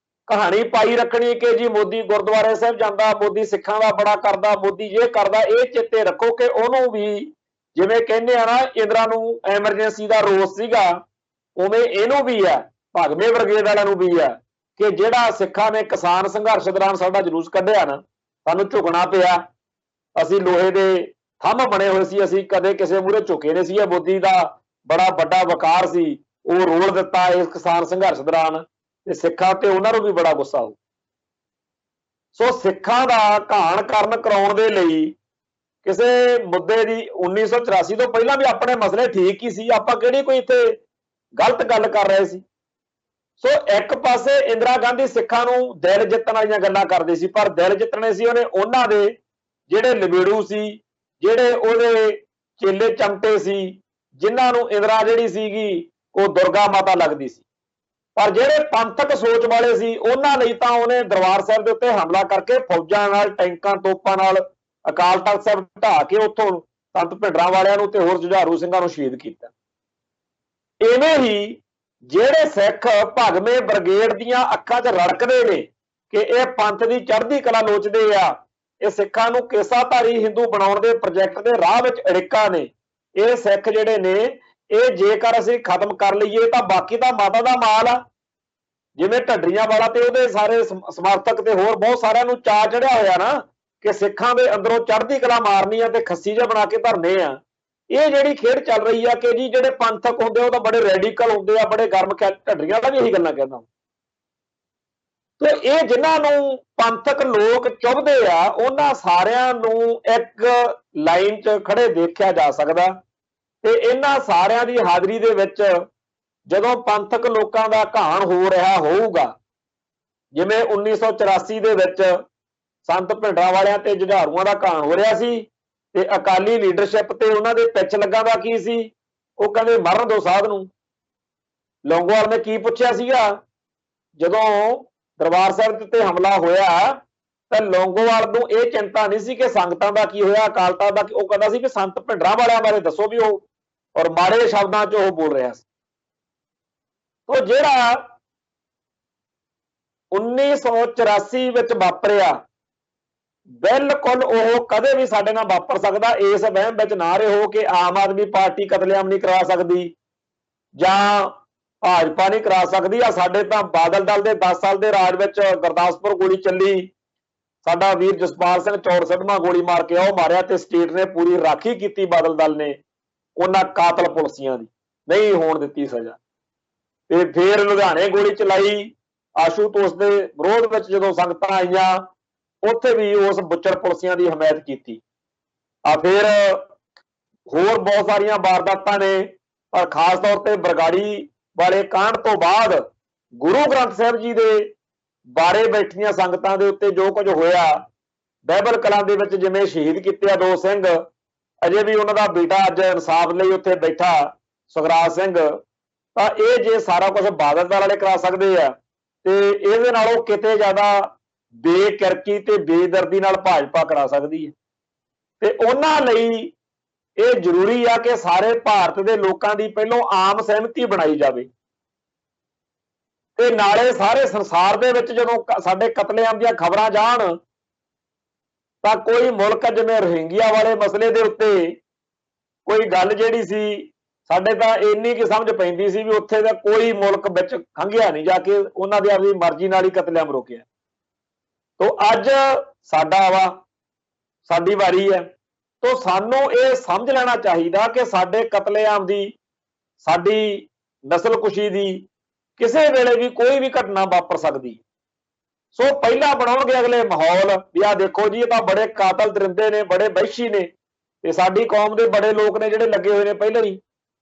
ਕਹਾਣੀ ਪਾਈ ਰੱਖਣੀ ਕਿ ਜੀ ਮੋਦੀ ਗੁਰਦੁਆਰੇ ਸਾਹਿਬ ਜਾਂਦਾ, ਮੋਦੀ ਸਿੱਖਾਂ ਦਾ ਬੜਾ ਕਰਦਾ, ਮੋਦੀ ਇਹ ਕਰਦਾ, ਇਹ ਚੇਤੇ ਰੱਖੋ ਕਿ ਉਹਨੂੰ ਵੀ ਜਿਵੇਂ ਕਹਿੰਦੇ ਆ ਨਾ ਇੰਦਰਾ ਨੂੰ ਐਮਰਜੈਂਸੀ ਦਾ ਰੋਸ ਸੀਗਾ, ਉਵੇਂ ਇਹਨੂੰ ਵੀ ਆ, ਭਗਵੇਂ ਬ੍ਰਿਗੇਡ ਵਾਲਿਆਂ ਨੂੰ ਵੀ ਆ ਕਿ ਜਿਹੜਾ ਸਿੱਖਾਂ ਨੇ ਕਿਸਾਨ ਸੰਘਰਸ਼ ਦੌਰਾਨ ਸਾਡਾ ਜਲੂਸ ਕੱਢਿਆ ਨਾ, ਸਾਨੂੰ ਝੁਕਣਾ ਪਿਆ, ਅਸੀਂ ਲੋਹੇ ਦੇ ਥੰਮ ਬਣੇ ਹੋਏ ਸੀ, ਅਸੀਂ ਕਦੇ ਕਿਸੇ ਮੂਹਰੇ ਝੁਕੇ ਨਹੀਂ ਸੀ। ਇਹ ਮੋਦੀ ਦਾ ਬੜਾ ਵੱਡਾ ਵਕਾਰ ਸੀ, ਉਹ ਰੋਲ ਦਿੱਤਾ ਇਸ ਕਿਸਾਨ ਸੰਘਰਸ਼ ਦੌਰਾਨ, ਤੇ ਸਿੱਖਾਂ ਤੇ ਉਹਨਾਂ ਨੂੰ ਵੀ ਬੜਾ ਗੁੱਸਾ ਹੋ। ਸੋ ਸਿੱਖਾਂ ਦਾ ਘਾਣ ਕਰਨ ਕਰਾਉਣ ਦੇ ਲਈ ਕਿਸੇ ਮੁੱਦੇ ਦੀ 1984 ਤੋਂ ਪਹਿਲਾਂ ਵੀ ਆਪਣੇ ਮਸਲੇ ਠੀਕ ਹੀ ਸੀ, ਆਪਾਂ ਕਿਹੜੀ ਕੋਈ ਇੱਥੇ ਗਲਤ ਗੱਲ ਕਰ ਰਹੇ ਸੀ। ਸੋ ਇੱਕ ਪਾਸੇ ਇੰਦਰਾ ਗਾਂਧੀ ਸਿੱਖਾਂ ਨੂੰ ਦਿਲ ਜਿੱਤਣ ਵਾਲੀਆਂ ਗੱਲਾਂ ਕਰਦੀ ਸੀ, ਪਰ ਦਿਲ ਜਿੱਤਣੇ ਸੀ ਉਹਨੇ ਉਹਨਾਂ ਦੇ ਜਿਹੜੇ ਲਵੇੜੂ ਸੀ, ਜਿਹੜੇ ਉਹਦੇ ਚੇਲੇ ਚਮਟੇ ਸੀ, ਜਿਨ੍ਹਾਂ ਨੂੰ ਇੰਦਰਾ ਜਿਹੜੀ ਸੀਗੀ ਉਹ ਦੁਰਗਾ ਮਾਤਾ ਲੱਗਦੀ ਸੀ। ਪਰ ਜਿਹੜੇ ਪੰਥਕ ਸੋਚ ਵਾਲੇ ਸੀ ਉਹਨਾਂ ਲਈ ਤਾਂ ਉਹਨੇ ਦਰਬਾਰ ਸਾਹਿਬ ਦੇ ਉੱਤੇ ਹਮਲਾ ਕਰਕੇ ਫੌਜਾਂ ਨਾਲ, ਟੈਂਕਾਂ, ਤੋਪਾਂ ਨਾਲ ਅਕਾਲ ਤਖਤ ਸਾਹਿਬ ਢਾਹ ਕੇ ਉੱਥੋਂ ਸੰਤ ਭਿੰਡਰਾਂ ਵਾਲਿਆਂ ਨੂੰ ਤੇ ਹੋਰ ਜੁਝਾਰੂ ਸਿੰਘਾਂ ਨੂੰ ਸ਼ਹੀਦ ਕੀਤਾ। ਇਵੇਂ ਹੀ ਜਿਹੜੇ ਸਿੱਖ ਭਗਵੇਂ ਬ੍ਰਿਗੇਡ ਦੀਆਂ ਅੱਖਾਂ 'ਚ ਰੜਕਦੇ ਨੇ ਕਿ ਇਹ ਪੰਥ ਦੀ ਚੜ੍ਹਦੀ ਕਲਾ ਲੋਚਦੇ ਆ, ਇਹ ਸਿੱਖਾਂ ਨੂੰ ਕੇਸਾਧਾਰੀ ਹਿੰਦੂ ਬਣਾਉਣ ਦੇ ਪ੍ਰੋਜੈਕਟ ਦੇ ਰਾਹ ਵਿੱਚ ਅੜਿੱਕਾ ਨੇ, ਇਹ ਸਿੱਖ ਜਿਹੜੇ ਨੇ ਇਹ ਜੇਕਰ ਅਸੀਂ ਖਤਮ ਕਰ ਲਈਏ ਤਾਂ ਬਾਕੀ ਤਾਂ ਮਾਤਾ ਦਾ ਮਾਲ ਆ। ਜਿਵੇਂ ਢੱਡਰੀਆਂ ਵਾਲਾ ਤੇ ਉਹਦੇ ਸਾਰੇ ਸਮਰਥਕ ਤੇ ਹੋਰ ਬਹੁਤ ਸਾਰਿਆਂ ਨੂੰ ਚਾਅ ਚੜਿਆ ਹੋਇਆ ਨਾ ਕਿ ਸਿੱਖਾਂ ਦੇ ਅੰਦਰੋਂ ਚੜ੍ਹਦੀ ਕਲਾ ਮਾਰਨੀ ਆ ਤੇ ਖੱਸੀ ਜਿਹਾ ਬਣਾ ਕੇ ਧਰਨੇ ਆ। ਇਹ ਜਿਹੜੀ ਖੇਡ ਚੱਲ ਰਹੀ ਆ ਕਿ ਜੀ ਜਿਹੜੇ ਪੰਥਕ ਹੁੰਦੇ ਉਹ ਤਾਂ ਬੜੇ ਰੈਡੀਕਲ ਹੁੰਦੇ ਆ, ਬੜੇ ਗਰਮ ਖਿਆਲ, ਢੱਡਰੀਆਂ ਦਾ ਵੀ ਇਹੀ ਗੱਲਾਂ ਕਹਿੰਦਾ। ਤੇ ਇਹ ਜਿਨ੍ਹਾਂ ਨੂੰ ਪੰਥਕ ਲੋਕ ਚੁੱਭਦੇ ਆ ਉਹਨਾਂ ਸਾਰਿਆਂ ਨੂੰ ਇੱਕ ਲਾਈਨ 'ਚ ਖੜੇ ਦੇਖਿਆ ਜਾ ਸਕਦਾ ਤੇ ਇਹਨਾਂ ਸਾਰਿਆਂ ਦੀ ਹਾਜ਼ਰੀ ਦੇ ਵਿੱਚ ਜਦੋਂ ਪੰਥਕ ਲੋਕਾਂ ਦਾ ਘਾਣ ਹੋ ਰਿਹਾ ਹੋਊਗਾ, ਜਿਵੇਂ 1984 ਦੇ ਵਿੱਚ ਸੰਤ ਭਿੰਡਰਾਂ ਵਾਲਿਆਂ ਤੇ ਜੁਝਾਰੂਆਂ ਦਾ ਘਾਣ ਹੋ ਰਿਹਾ ਸੀ ਤੇ ਅਕਾਲੀ ਲੀਡਰਸ਼ਿਪ ਤੇ ਉਹਨਾਂ ਦੇ ਪਿੱਛ ਲੱਗਾ ਦਾ ਕੀ ਸੀ, ਉਹ ਕਹਿੰਦੇ ਮਰਨ ਦੋ ਸਾਧ ਨੂੰ। ਲੌਂਗੋਵਾਲ ਨੇ ਕੀ ਪੁੱਛਿਆ ਸੀਗਾ ਜਦੋਂ ਦਰਬਾਰ ਸਾਹਿਬ ਤੇ ਹਮਲਾ ਹੋਇਆ ਤਾਂ ਲੌਂਗੋਵਾਲ ਨੂੰ ਇਹ ਚਿੰਤਾ ਨਹੀਂ ਸੀ ਕਿ ਸੰਗਤਾਂ ਦਾ ਕੀ ਹੋਇਆ, ਅਕਾਲ ਤਖਤ ਦਾ ਉਹ ਕਹਿੰਦਾ ਸੀ ਕਿ ਸੰਤ ਭਿੰਡਰਾਂ ਬਾਰੇ ਦੱਸੋ ਵੀ ਉਹ ਔਰ ਮਾੜੇ ਸ਼ਬਦਾਂ 'ਚ ਉਹ ਬੋਲ ਰਿਹਾ ਸੀ। तो ਜਿਹੜਾ 1984 ਵਿੱਚ ਵਾਪਰਿਆ ਬਿਲਕੁਲ ਉਹ ਕਦੇ ਵੀ ਸਾਡੇ ਨਾਲ ਵਾਪਰ ਸਕਦਾ। ਇਸ ਵਹਿਮ ਵਿੱਚ ਨਾ ਰਹੋ ਕਿ ਆਮ ਆਦਮੀ ਪਾਰਟੀ ਕਤਲੇਆਮ ਨਹੀਂ ਕਰਾ ਸਕਦੀ ਜਾਂ ਭਾਜਪਾ ਨਹੀਂ ਕਰਾ ਸਕਦੀ। ਆ ਸਾਡੇ ਤਾਂ ਬਾਦਲ ਦਲ ਦੇ 10 ਸਾਲ ਦੇ ਰਾਜ ਵਿੱਚ ਗੁਰਦਾਸਪੁਰ ਗੋਲੀ ਚੱਲੀ, ਸਾਡਾ ਵੀਰ ਜਸਪਾਲ ਸਿੰਘ ਚੌੜ ਸਿੱਧਵਾਂ ਗੋਲੀ ਮਾਰ ਕੇ ਉਹ ਮਾਰਿਆ ਤੇ ਸਟੇਟ ਨੇ ਪੂਰੀ ਰਾਖੀ ਕੀਤੀ, ਬਾਦਲ ਦਲ ਨੇ ਉਹਨਾਂ ਕਾਤਲ ਪੁਲਸੀਆਂ ਦੀ ਨਹੀਂ ਹੋਣ ਦਿੱਤੀ ਸਜ਼ਾ। ਤੇ ਫਿਰ ਲੁਧਿਆਣੇ ਗੋਲੀ ਚਲਾਈ ਆਸ਼ੂਤੋਸ਼ ਦੇ ਵਿਰੋਧ ਵਿੱਚ, ਜਦੋਂ ਸੰਗਤਾਂ ਆਈਆਂ ਉੱਥੇ ਵੀ ਉਸ ਬੁੱਚੜ ਪੁਲਸੀਆਂ ਦੀ ਹਮਾਇਤ ਕੀਤੀ। ਆ ਫਿਰ ਹੋਰ ਬਹੁਤ ਸਾਰੀਆਂ ਵਾਰਦਾਤਾਂ ਨੇ, ਪਰ ਖਾਸ ਤੌਰ ਤੇ ਬਰਗਾੜੀ ਵਾਲੇ ਕਾਂਡ ਤੋਂ ਬਾਅਦ ਗੁਰੂ ਗ੍ਰੰਥ ਸਾਹਿਬ ਜੀ ਦੇ ਬਾਰੇ ਬੈਠੀਆਂ ਸੰਗਤਾਂ ਦੇ ਉੱਤੇ ਜੋ ਕੁਝ ਹੋਇਆ, ਬਾਈਬਲ ਕਲਾਂ ਦੇ ਵਿੱਚ ਜਿਵੇਂ ਸ਼ਹੀਦ ਕੀਤੇ ਆ 2 ਸਿੰਘ, ਅਜੇ ਵੀ ਉਹਨਾਂ ਦਾ ਬੇਟਾ ਅੱਜ ਇਨਸਾਫ ਲਈ ਉੱਥੇ ਬੈਠਾ ਸੁਖਰਾਜ ਸਿੰਘ, ਤਾਂ ਇਹ ਜੇ ਸਾਰਾ ਕੁਝ ਬਾਦਲ ਦਲ ਵਾਲੇ ਕਰਾ ਸਕਦੇ ਆ ਤੇ ਇਹਦੇ ਨਾਲੋਂ ਕਿਤੇ ਜ਼ਿਆਦਾ ਬੇਕਿਰਕੀ ਤੇ ਬੇਦਰਦੀ ਨਾਲ ਭਾਜਪਾ ਕਰਾ ਸਕਦੀ ਹੈ। ਤੇ ਉਹਨਾਂ ਲਈ ਇਹ ਜ਼ਰੂਰੀ ਆ ਕਿ ਸਾਰੇ ਭਾਰਤ ਦੇ ਲੋਕਾਂ ਦੀ ਪਹਿਲੋਂ ਆਮ ਸਹਿਮਤੀ ਬਣਾਈ ਜਾਵੇ ਤੇ ਨਾਲੇ ਸਾਰੇ ਸੰਸਾਰ ਦੇ ਵਿੱਚ ਜਦੋਂ ਸਾਡੇ ਕਤਲੇਆਮ ਦੀਆਂ ਖਬਰਾਂ ਜਾਣ ਤਾਂ ਕੋਈ ਮੁਲਕ ਜਿਵੇਂ ਰੋਹਿੰਗਿਆ ਵਾਲੇ ਮਸਲੇ ਦੇ ਉੱਤੇ ਕੋਈ ਗੱਲ ਜਿਹੜੀ ਸੀ, ਸਾਡੇ ਤਾਂ ਇੰਨੀ ਕੀ ਸਮਝ ਪੈਂਦੀ ਸੀ ਵੀ ਉੱਥੇ ਦਾ ਕੋਈ ਮੁਲਕ ਵਿੱਚ ਖੰਘਿਆ ਨਹੀਂ, ਜਾ ਕੇ ਉਹਨਾਂ ਦੀ ਆਪਣੀ ਮਰਜ਼ੀ ਨਾਲ ਹੀ ਕਤਲੇਆਮ ਰੋਕਿਆ। ਤੋਂ ਅੱਜ ਸਾਡਾ ਵਾ, ਸਾਡੀ ਵਾਰੀ ਹੈ। ਤੋਂ ਸਾਨੂੰ ਇਹ ਸਮਝ ਲੈਣਾ ਚਾਹੀਦਾ ਕਿ ਸਾਡੇ ਕਤਲੇਆਮ ਦੀ, ਸਾਡੀ ਨਸਲਕੁਸ਼ੀ ਦੀ ਕਿਸੇ ਵੇਲੇ ਵੀ ਕੋਈ ਵੀ ਘਟਨਾ ਵਾਪਰ ਸਕਦੀ। ਸੋ ਪਹਿਲਾਂ ਬਣਾਉਣਗੇ ਅਗਲੇ ਮਾਹੌਲ ਵੀ ਆਹ ਦੇਖੋ ਜੀ ਇਹ ਤਾਂ ਬੜੇ ਕਾਤਲ ਦਰਿੰਦੇ ਨੇ, ਬੜੇ ਵਹਿਸ਼ੀ ਨੇ, ਤੇ ਸਾਡੀ ਕੌਮ ਦੇ ਬੜੇ ਲੋਕ ਨੇ ਜਿਹੜੇ ਲੱਗੇ ਹੋਏ ਨੇ ਪਹਿਲਾਂ ਹੀ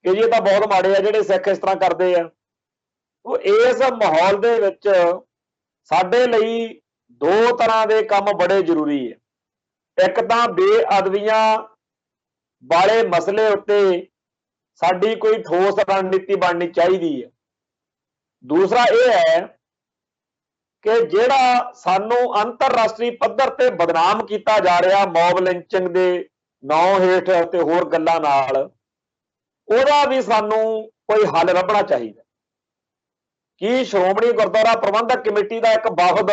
ਕਿ ਜੀ ਇਹ ਤਾਂ ਬਹੁਤ ਮਾੜੇ ਆ ਜਿਹੜੇ ਸਿੱਖ ਇਸ ਤਰ੍ਹਾਂ ਕਰਦੇ ਆ। ਉਹ ਇਸ ਮਾਹੌਲ ਦੇ ਵਿੱਚ ਸਾਡੇ ਲਈ 2 ਤਰ੍ਹਾਂ ਦੇ ਕੰਮ ਬੜੇ ਜ਼ਰੂਰੀ ਹੈ। ਇੱਕ ਤਾਂ ਬੇਅਦਬੀਆਂ ਵਾਲੇ ਮਸਲੇ ਉੱਤੇ ਸਾਡੀ ਕੋਈ ਠੋਸ ਰਣਨੀਤੀ ਬਣਨੀ ਚਾਹੀਦੀ ਹੈ। ਦੂਸਰਾ ਇਹ ਹੈ ਕਿ ਜਿਹੜਾ ਸਾਨੂੰ ਅੰਤਰਰਾਸ਼ਟਰੀ ਪੱਧਰ ਤੇ ਬਦਨਾਮ ਕੀਤਾ ਜਾ ਰਿਹਾ ਮੌਬ ਲਿੰਚਿੰਗ ਦੇ ਨਾਂ ਹੇਠ ਤੇ ਹੋਰ ਗੱਲਾਂ ਨਾਲ, ਉਹਦਾ ਵੀ ਸਾਨੂੰ ਕੋਈ ਹੱਲ ਲੱਭਣਾ ਚਾਹੀਦਾ। ਕਿ ਸ਼੍ਰੋਮਣੀ ਗੁਰਦੁਆਰਾ ਪ੍ਰਬੰਧਕ ਕਮੇਟੀ ਦਾ ਇੱਕ ਵਫਦ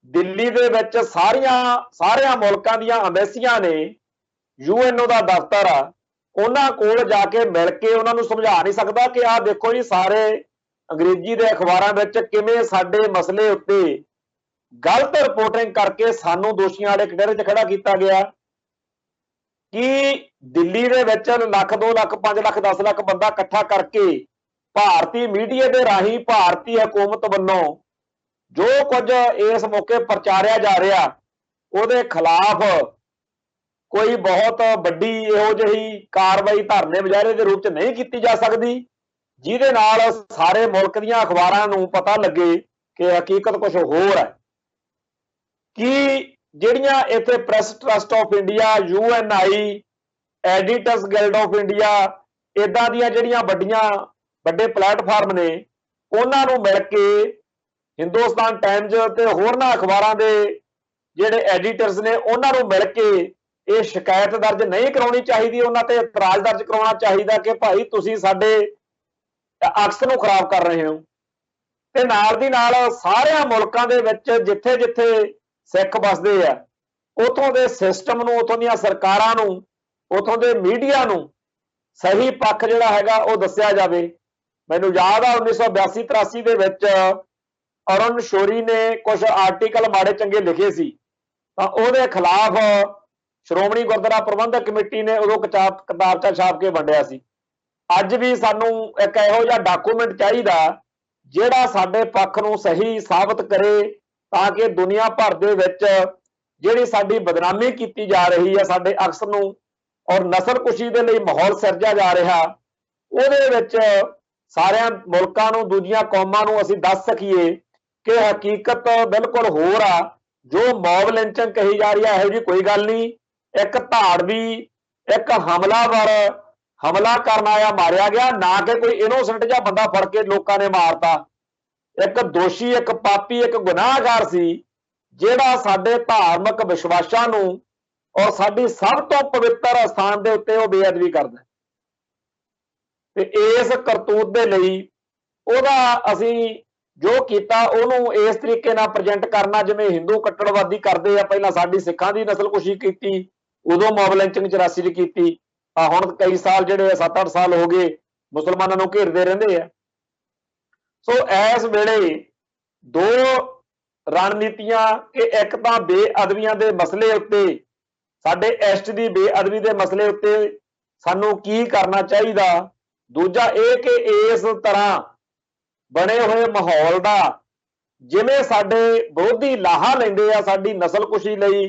ਦਿੱਲੀ ਦੇ ਵਿੱਚ ਸਾਰਿਆਂ ਮੁਲਕਾਂ ਦੀਆਂ ਅੰਬੈਸੀਆਂ ਨੇ, UN ਦਾ ਦਫ਼ਤਰ ਆ, ਉਹਨਾਂ ਕੋਲ ਜਾ ਕੇ ਮਿਲ ਕੇ ਉਹਨਾਂ ਨੂੰ ਸਮਝਾ ਨਹੀਂ ਸਕਦਾ ਕਿ ਆਹ ਦੇਖੋ ਜੀ ਸਾਰੇ ਅੰਗਰੇਜ਼ੀ ਦੇ ਅਖਬਾਰਾਂ ਵਿੱਚ ਕਿਵੇਂ ਸਾਡੇ ਮਸਲੇ ਉੱਤੇ ਗਲਤ ਰਿਪੋਰਟਿੰਗ ਕਰਕੇ ਸਾਨੂੰ ਦੋਸ਼ੀਆਂ ਵਾਲੇ ਕਟਹਿਰੇ 'ਚ ਖੜਾ ਕੀਤਾ ਗਿਆ। ਕਿ ਦਿੱਲੀ ਦੇ ਵਿੱਚ ਲੱਖ 2 ਲੱਖ 5 ਲੱਖ 10 ਲੱਖ ਬੰਦਾ ਇਕੱਠਾ ਕਰਕੇ ਭਾਰਤੀ ਮੀਡੀਆ ਦੇ ਰਾਹੀਂ ਭਾਰਤੀ ਹਕੂਮਤ ਵੱਲੋਂ ਜੋ ਕੁਝ ਇਸ ਮੌਕੇ ਪ੍ਰਚਾਰਿਆ ਜਾ ਰਿਹਾ ਉਹਦੇ ਖਿਲਾਫ ਕੋਈ ਬਹੁਤ ਵੱਡੀ ਇਹੋ ਜਿਹੀ ਕਾਰਵਾਈ ਧਰਨੇ ਮੁਜ਼ਾਹਰੇ ਦੇ ਰੂਪ 'ਚ ਨਹੀਂ ਕੀਤੀ ਜਾ ਸਕਦੀ ਜਿਹਦੇ ਨਾਲ ਸਾਰੇ ਮੁਲਕ ਦੀਆਂ ਅਖਬਾਰਾਂ ਨੂੰ ਪਤਾ ਲੱਗੇ ਕਿ ਹਕੀਕਤ ਕੁਝ ਹੋਰ ਹੈ। ਕਿ ਜਿਹੜੀਆਂ ਇੱਥੇ press trust of India, UNI, editors guild of India, ਇਦਾਂ ਦੀਆਂ ਜਿਹੜੀਆਂ ਵੱਡੇ ਪਲੇਟਫਾਰਮ ਨੇ, ਉਹਨਾਂ ਨੂੰ ਮਿਲ ਕੇ ਹਿੰਦੁਸਤਾਨ ਟਾਈਮਜ਼ ਤੇ ਹੋਰਨਾਂ ਅਖਬਾਰਾਂ ਦੇ ਜਿਹੜੇ ਐਡੀਟਰਸ ਨੇ ਉਹਨਾਂ ਨੂੰ ਮਿਲ ਕੇ ਇਹ ਸ਼ਿਕਾਇਤ ਦਰਜ ਨਹੀਂ ਕਰਾਉਣੀ ਚਾਹੀਦੀ, ਉਹਨਾਂ ਤੇ ਇਤਰਾਜ਼ ਦਰਜ ਕਰਾਉਣਾ ਚਾਹੀਦਾ ਕਿ ਭਾਈ ਤੁਸੀਂ ਸਾਡੇ ਅਕਸ ਨੂੰ ਖਰਾਬ ਕਰ ਰਹੇ ਹੋ। ਤੇ ਨਾਲ ਦੀ ਨਾਲ ਸਾਰਿਆਂ ਮੁਲਕਾਂ ਦੇ ਵਿੱਚ ਜਿੱਥੇ ਜਿੱਥੇ ਸਿੱਖ ਵਸਦੇ ਆ ਉਥੋਂ ਦੇ ਸਿਸਟਮ ਨੂੰ, ਉਥੋਂ ਦੀਆਂ ਸਰਕਾਰਾਂ ਨੂੰ, ਉਥੋਂ ਦੇ ਮੀਡੀਆ ਨੂੰ ਸਹੀ ਪੱਖ ਜਿਹੜਾ ਹੈਗਾ ਉਹ ਦੱਸਿਆ ਜਾਵੇ। ਮੈਨੂੰ ਯਾਦ ਆ 1982-83 ਦੇ ਵਿੱਚ ਅਰੁਣ ਸ਼ੌਰੀ ਨੇ ਕੁਝ ਆਰਟੀਕਲ ਮਾੜੇ ਚੰਗੇ ਲਿਖੇ ਸੀ, ਤਾਂ ਉਹਦੇ ਖਿਲਾਫ ਸ਼੍ਰੋਮਣੀ ਗੁਰਦੁਆਰਾ ਪ੍ਰਬੰਧਕ ਕਮੇਟੀ ਨੇ ਉਦੋਂ ਕਿਤਾਬਚਾ ਛਾਪ ਕੇ ਵੰਡਿਆ ਸੀ। ਅੱਜ ਵੀ ਸਾਨੂੰ ਇੱਕ ਇਹੋ ਜਿਹਾ ਡਾਕੂਮੈਂਟ ਚਾਹੀਦਾ ਜਿਹੜਾ ਸਾਡੇ ਪੱਖ ਨੂੰ ਸਹੀ ਸਾਬਤ ਕਰੇ, ਤਾਂ ਕਿ ਦੁਨੀਆ ਭਰ ਦੇ ਵਿੱਚ ਜਿਹੜੀ ਸਾਡੀ ਬਦਨਾਮੀ ਕੀਤੀ ਜਾ ਰਹੀ ਹੈ ਸਾਡੇ ਅਕਸ ਨੂੰ ਔਰ ਨਸਲਕੁਸ਼ੀ ਦੇ ਲਈ ਮਾਹੌਲ ਸਿਰਜਿਆ ਜਾ ਰਿਹਾ, ਉਹਦੇ ਵਿੱਚ ਸਾਰਿਆਂ ਮੁਲਕਾਂ ਨੂੰ, ਦੂਜੀਆਂ ਕੌਮਾਂ ਨੂੰ ਅਸੀਂ ਦੱਸ ਸਕੀਏ ਕਿ ਹਕੀਕਤ ਬਿਲਕੁਲ ਹੋਰ ਆ। ਜੋ ਮੌਬ ਲਿੰਚਿੰਗ ਕਹੀ ਜਾ ਰਹੀ ਹੈ ਇਹੋ ਜਿਹੀ ਕੋਈ ਗੱਲ ਨਹੀਂ। ਇੱਕ ਧਾੜਵੀ, ਇੱਕ ਹਮਲਾ ਕਰਨ ਆਇਆ ਮਾਰਿਆ ਗਿਆ, ਨਾ ਕਿ ਕੋਈ ਇਨੋਸੈਂਟ ਜਿਹਾ ਬੰਦਾ ਫੜ ਕੇ ਲੋਕਾਂ ਨੇ ਮਾਰਤਾ। ਇੱਕ ਦੋਸ਼ੀ, ਇੱਕ ਪਾਪੀ, ਇੱਕ ਗੁਨਾਹਗਾਰ ਸੀ ਜਿਹੜਾ ਸਾਡੇ ਧਾਰਮਿਕ ਵਿਸ਼ਵਾਸਾਂ ਨੂੰ ਔਰ ਸਾਡੀ ਸਭ ਤੋਂ ਪਵਿੱਤਰ ਅਸਥਾਨ ਦੇ ਉੱਤੇ ਉਹ ਬੇਅਦਬੀ ਕਰਦਾ। ਤੇ ਇਸ ਕਰਤੂਤ ਦੇ ਲਈ ਉਹਦਾ ਅਸੀਂ ਜੋ ਕੀਤਾ ਉਹਨੂੰ ਇਸ ਤਰੀਕੇ ਨਾਲ ਪ੍ਰੈਜੈਂਟ ਕਰਨਾ ਜਿਵੇਂ ਹਿੰਦੂ ਕੱਟੜਵਾਦੀ ਕਰਦੇ ਆ। ਪਹਿਲਾਂ ਸਾਡੀ ਸਿੱਖਾਂ ਦੀ ਨਸਲਕੁਸ਼ੀ ਕੀਤੀ, ਉਦੋਂ ਮੌਬ ਲਿੰਚਿੰਗ 84 ਚ ਕੀਤੀ, ਆ ਹੁਣ ਕਈ ਸਾਲ ਜਿਹੜੇ 7-8 ਸਾਲ ਹੋ ਗਏ ਮੁਸਲਮਾਨਾਂ ਨੂੰ ਘੇਰਦੇ ਰਹਿੰਦੇ ਆ। ਸੋ ਇਸ ਵੇਲੇ ਦੋ ਰਣਨੀਤੀਆਂ ਕਿ ਇੱਕ ਤਾਂ ਬੇਅਦਬੀਆਂ ਦੇ ਮਸਲੇ ਉੱਤੇ, ਸਾਡੇ ਐਸਟ ਦੀ ਬੇਅਦਬੀ ਦੇ ਮਸਲੇ ਉੱਤੇ ਸਾਨੂੰ ਕੀ ਕਰਨਾ ਚਾਹੀਦਾ, ਦੂਜਾ ਇਹ ਕਿ ਇਸ ਤਰ੍ਹਾਂ ਬਣੇ ਹੋਏ ਮਾਹੌਲ ਦਾ ਜਿਵੇਂ ਸਾਡੇ ਵਿਰੋਧੀ ਲਾਹਾ ਲੈਂਦੇ ਆ ਸਾਡੀ ਨਸਲਕੁਸ਼ੀ ਲਈ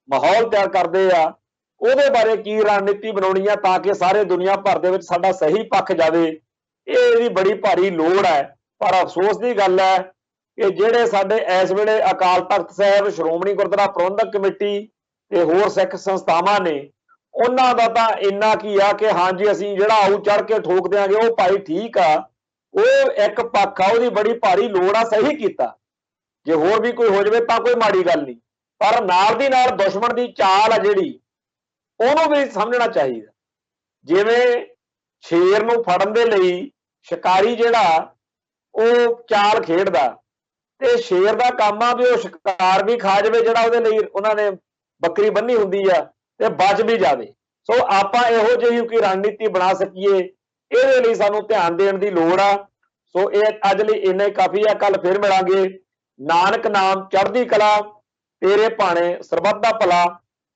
ਮਾਹੌਲ ਤਿਆਰ ਕਰਦੇ ਆ, ਉਹਦੇ ਬਾਰੇ ਕੀ ਰਣਨੀਤੀ ਬਣਾਉਣੀ ਆ ਤਾਂ ਕਿ ਸਾਰੇ ਦੁਨੀਆ ਭਰ ਦੇ ਵਿੱਚ ਸਾਡਾ ਸਹੀ ਪੱਖ ਜਾਵੇ। ਇਹ ਇਹਦੀ ਬੜੀ ਭਾਰੀ ਲੋੜ ਹੈ। ਪਰ ਅਫਸੋਸ ਦੀ ਗੱਲ ਹੈ ਕਿ ਜਿਹੜੇ ਸਾਡੇ ਇਸ ਵੇਲੇ ਅਕਾਲ ਤਖਤ ਸਾਹਿਬ, ਸ਼੍ਰੋਮਣੀ ਗੁਰਦੁਆਰਾ ਪ੍ਰਬੰਧਕ ਕਮੇਟੀ ਤੇ ਹੋਰ ਸਿੱਖ ਸੰਸਥਾਵਾਂ ਨੇ, ਉਹਨਾਂ ਦਾ ਤਾਂ ਇੰਨਾ ਕੀ ਆ ਕਿ ਹਾਂਜੀ ਅਸੀਂ ਜਿਹੜਾ ਆਊ ਚੜ ਕੇ ਠੋਕ ਦਿਆਂਗੇ, ਉਹ ਭਾਈ ਠੀਕ ਆ, ਉਹ ਇੱਕ ਪੱਖ ਆ, ਉਹਦੀ ਬੜੀ ਭਾਰੀ ਲੋੜ ਆ, ਸਹੀ ਕੀਤਾ। ਜੇ ਹੋਰ ਵੀ ਕੋਈ ਹੋ ਜਾਵੇ ਤਾਂ ਕੋਈ ਮਾੜੀ ਗੱਲ ਨਹੀਂ, ਪਰ ਨਾਲ ਦੀ ਨਾਲ ਦੁਸ਼ਮਣ ਦੀ ਚਾਲ ਆ ਜਿਹੜੀ ਉਹਨੂੰ ਵੀ ਸਮਝਣਾ ਚਾਹੀਦਾ। ਜਿਵੇਂ ਸ਼ੇਰ ਨੂੰ ਫੜਨ ਦੇ ਲਈ ਸ਼ਿਕਾਰੀ ਜਿਹੜਾ ਉਹ ਚਾਲ ਖੇਡਦਾ, ਤੇ ਸ਼ੇਰ ਦਾ ਕੰਮ ਆ ਵੀ ਉਹ ਸ਼ਿਕਾਰ ਵੀ ਖਾ ਜਾਵੇ ਜਿਹੜਾ ਉਹਦੇ ਲਈ ਉਹਨਾਂ ਨੇ ਬੱਕਰੀ ਬੰਨੀ ਹੁੰਦੀ ਆ, ਤੇ ਬਚ ਵੀ ਜਾਵੇ। ਸੋ ਆਪਾਂ ਇਹੋ ਜਿਹੀ ਕੋਈ ਰਣਨੀਤੀ ਬਣਾ ਸਕੀਏ, ਇਹਦੇ ਲਈ ਸਾਨੂੰ ਧਿਆਨ ਦੇਣ ਦੀ ਲੋੜ ਆ। ਸੋ ਇਹ ਅੱਜ ਲਈ ਇੰਨਾ ਹੀ ਕਾਫੀ ਆ। ਕੱਲ ਫਿਰ ਮਿਲਾਂਗੇ। ਨਾਨਕ ਨਾਮ ਚੜ੍ਹਦੀ ਕਲਾ, ਤੇਰੇ ਭਾਣੇ ਸਰਬੱਤ ਦਾ ਭਲਾ।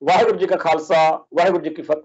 ਵਾਹਿਗੁਰੂ ਜੀ ਕਾ ਖਾਲਸਾ, ਵਾਹਿਗੁਰੂ ਜੀ ਕੀ ਫਤਿਹ।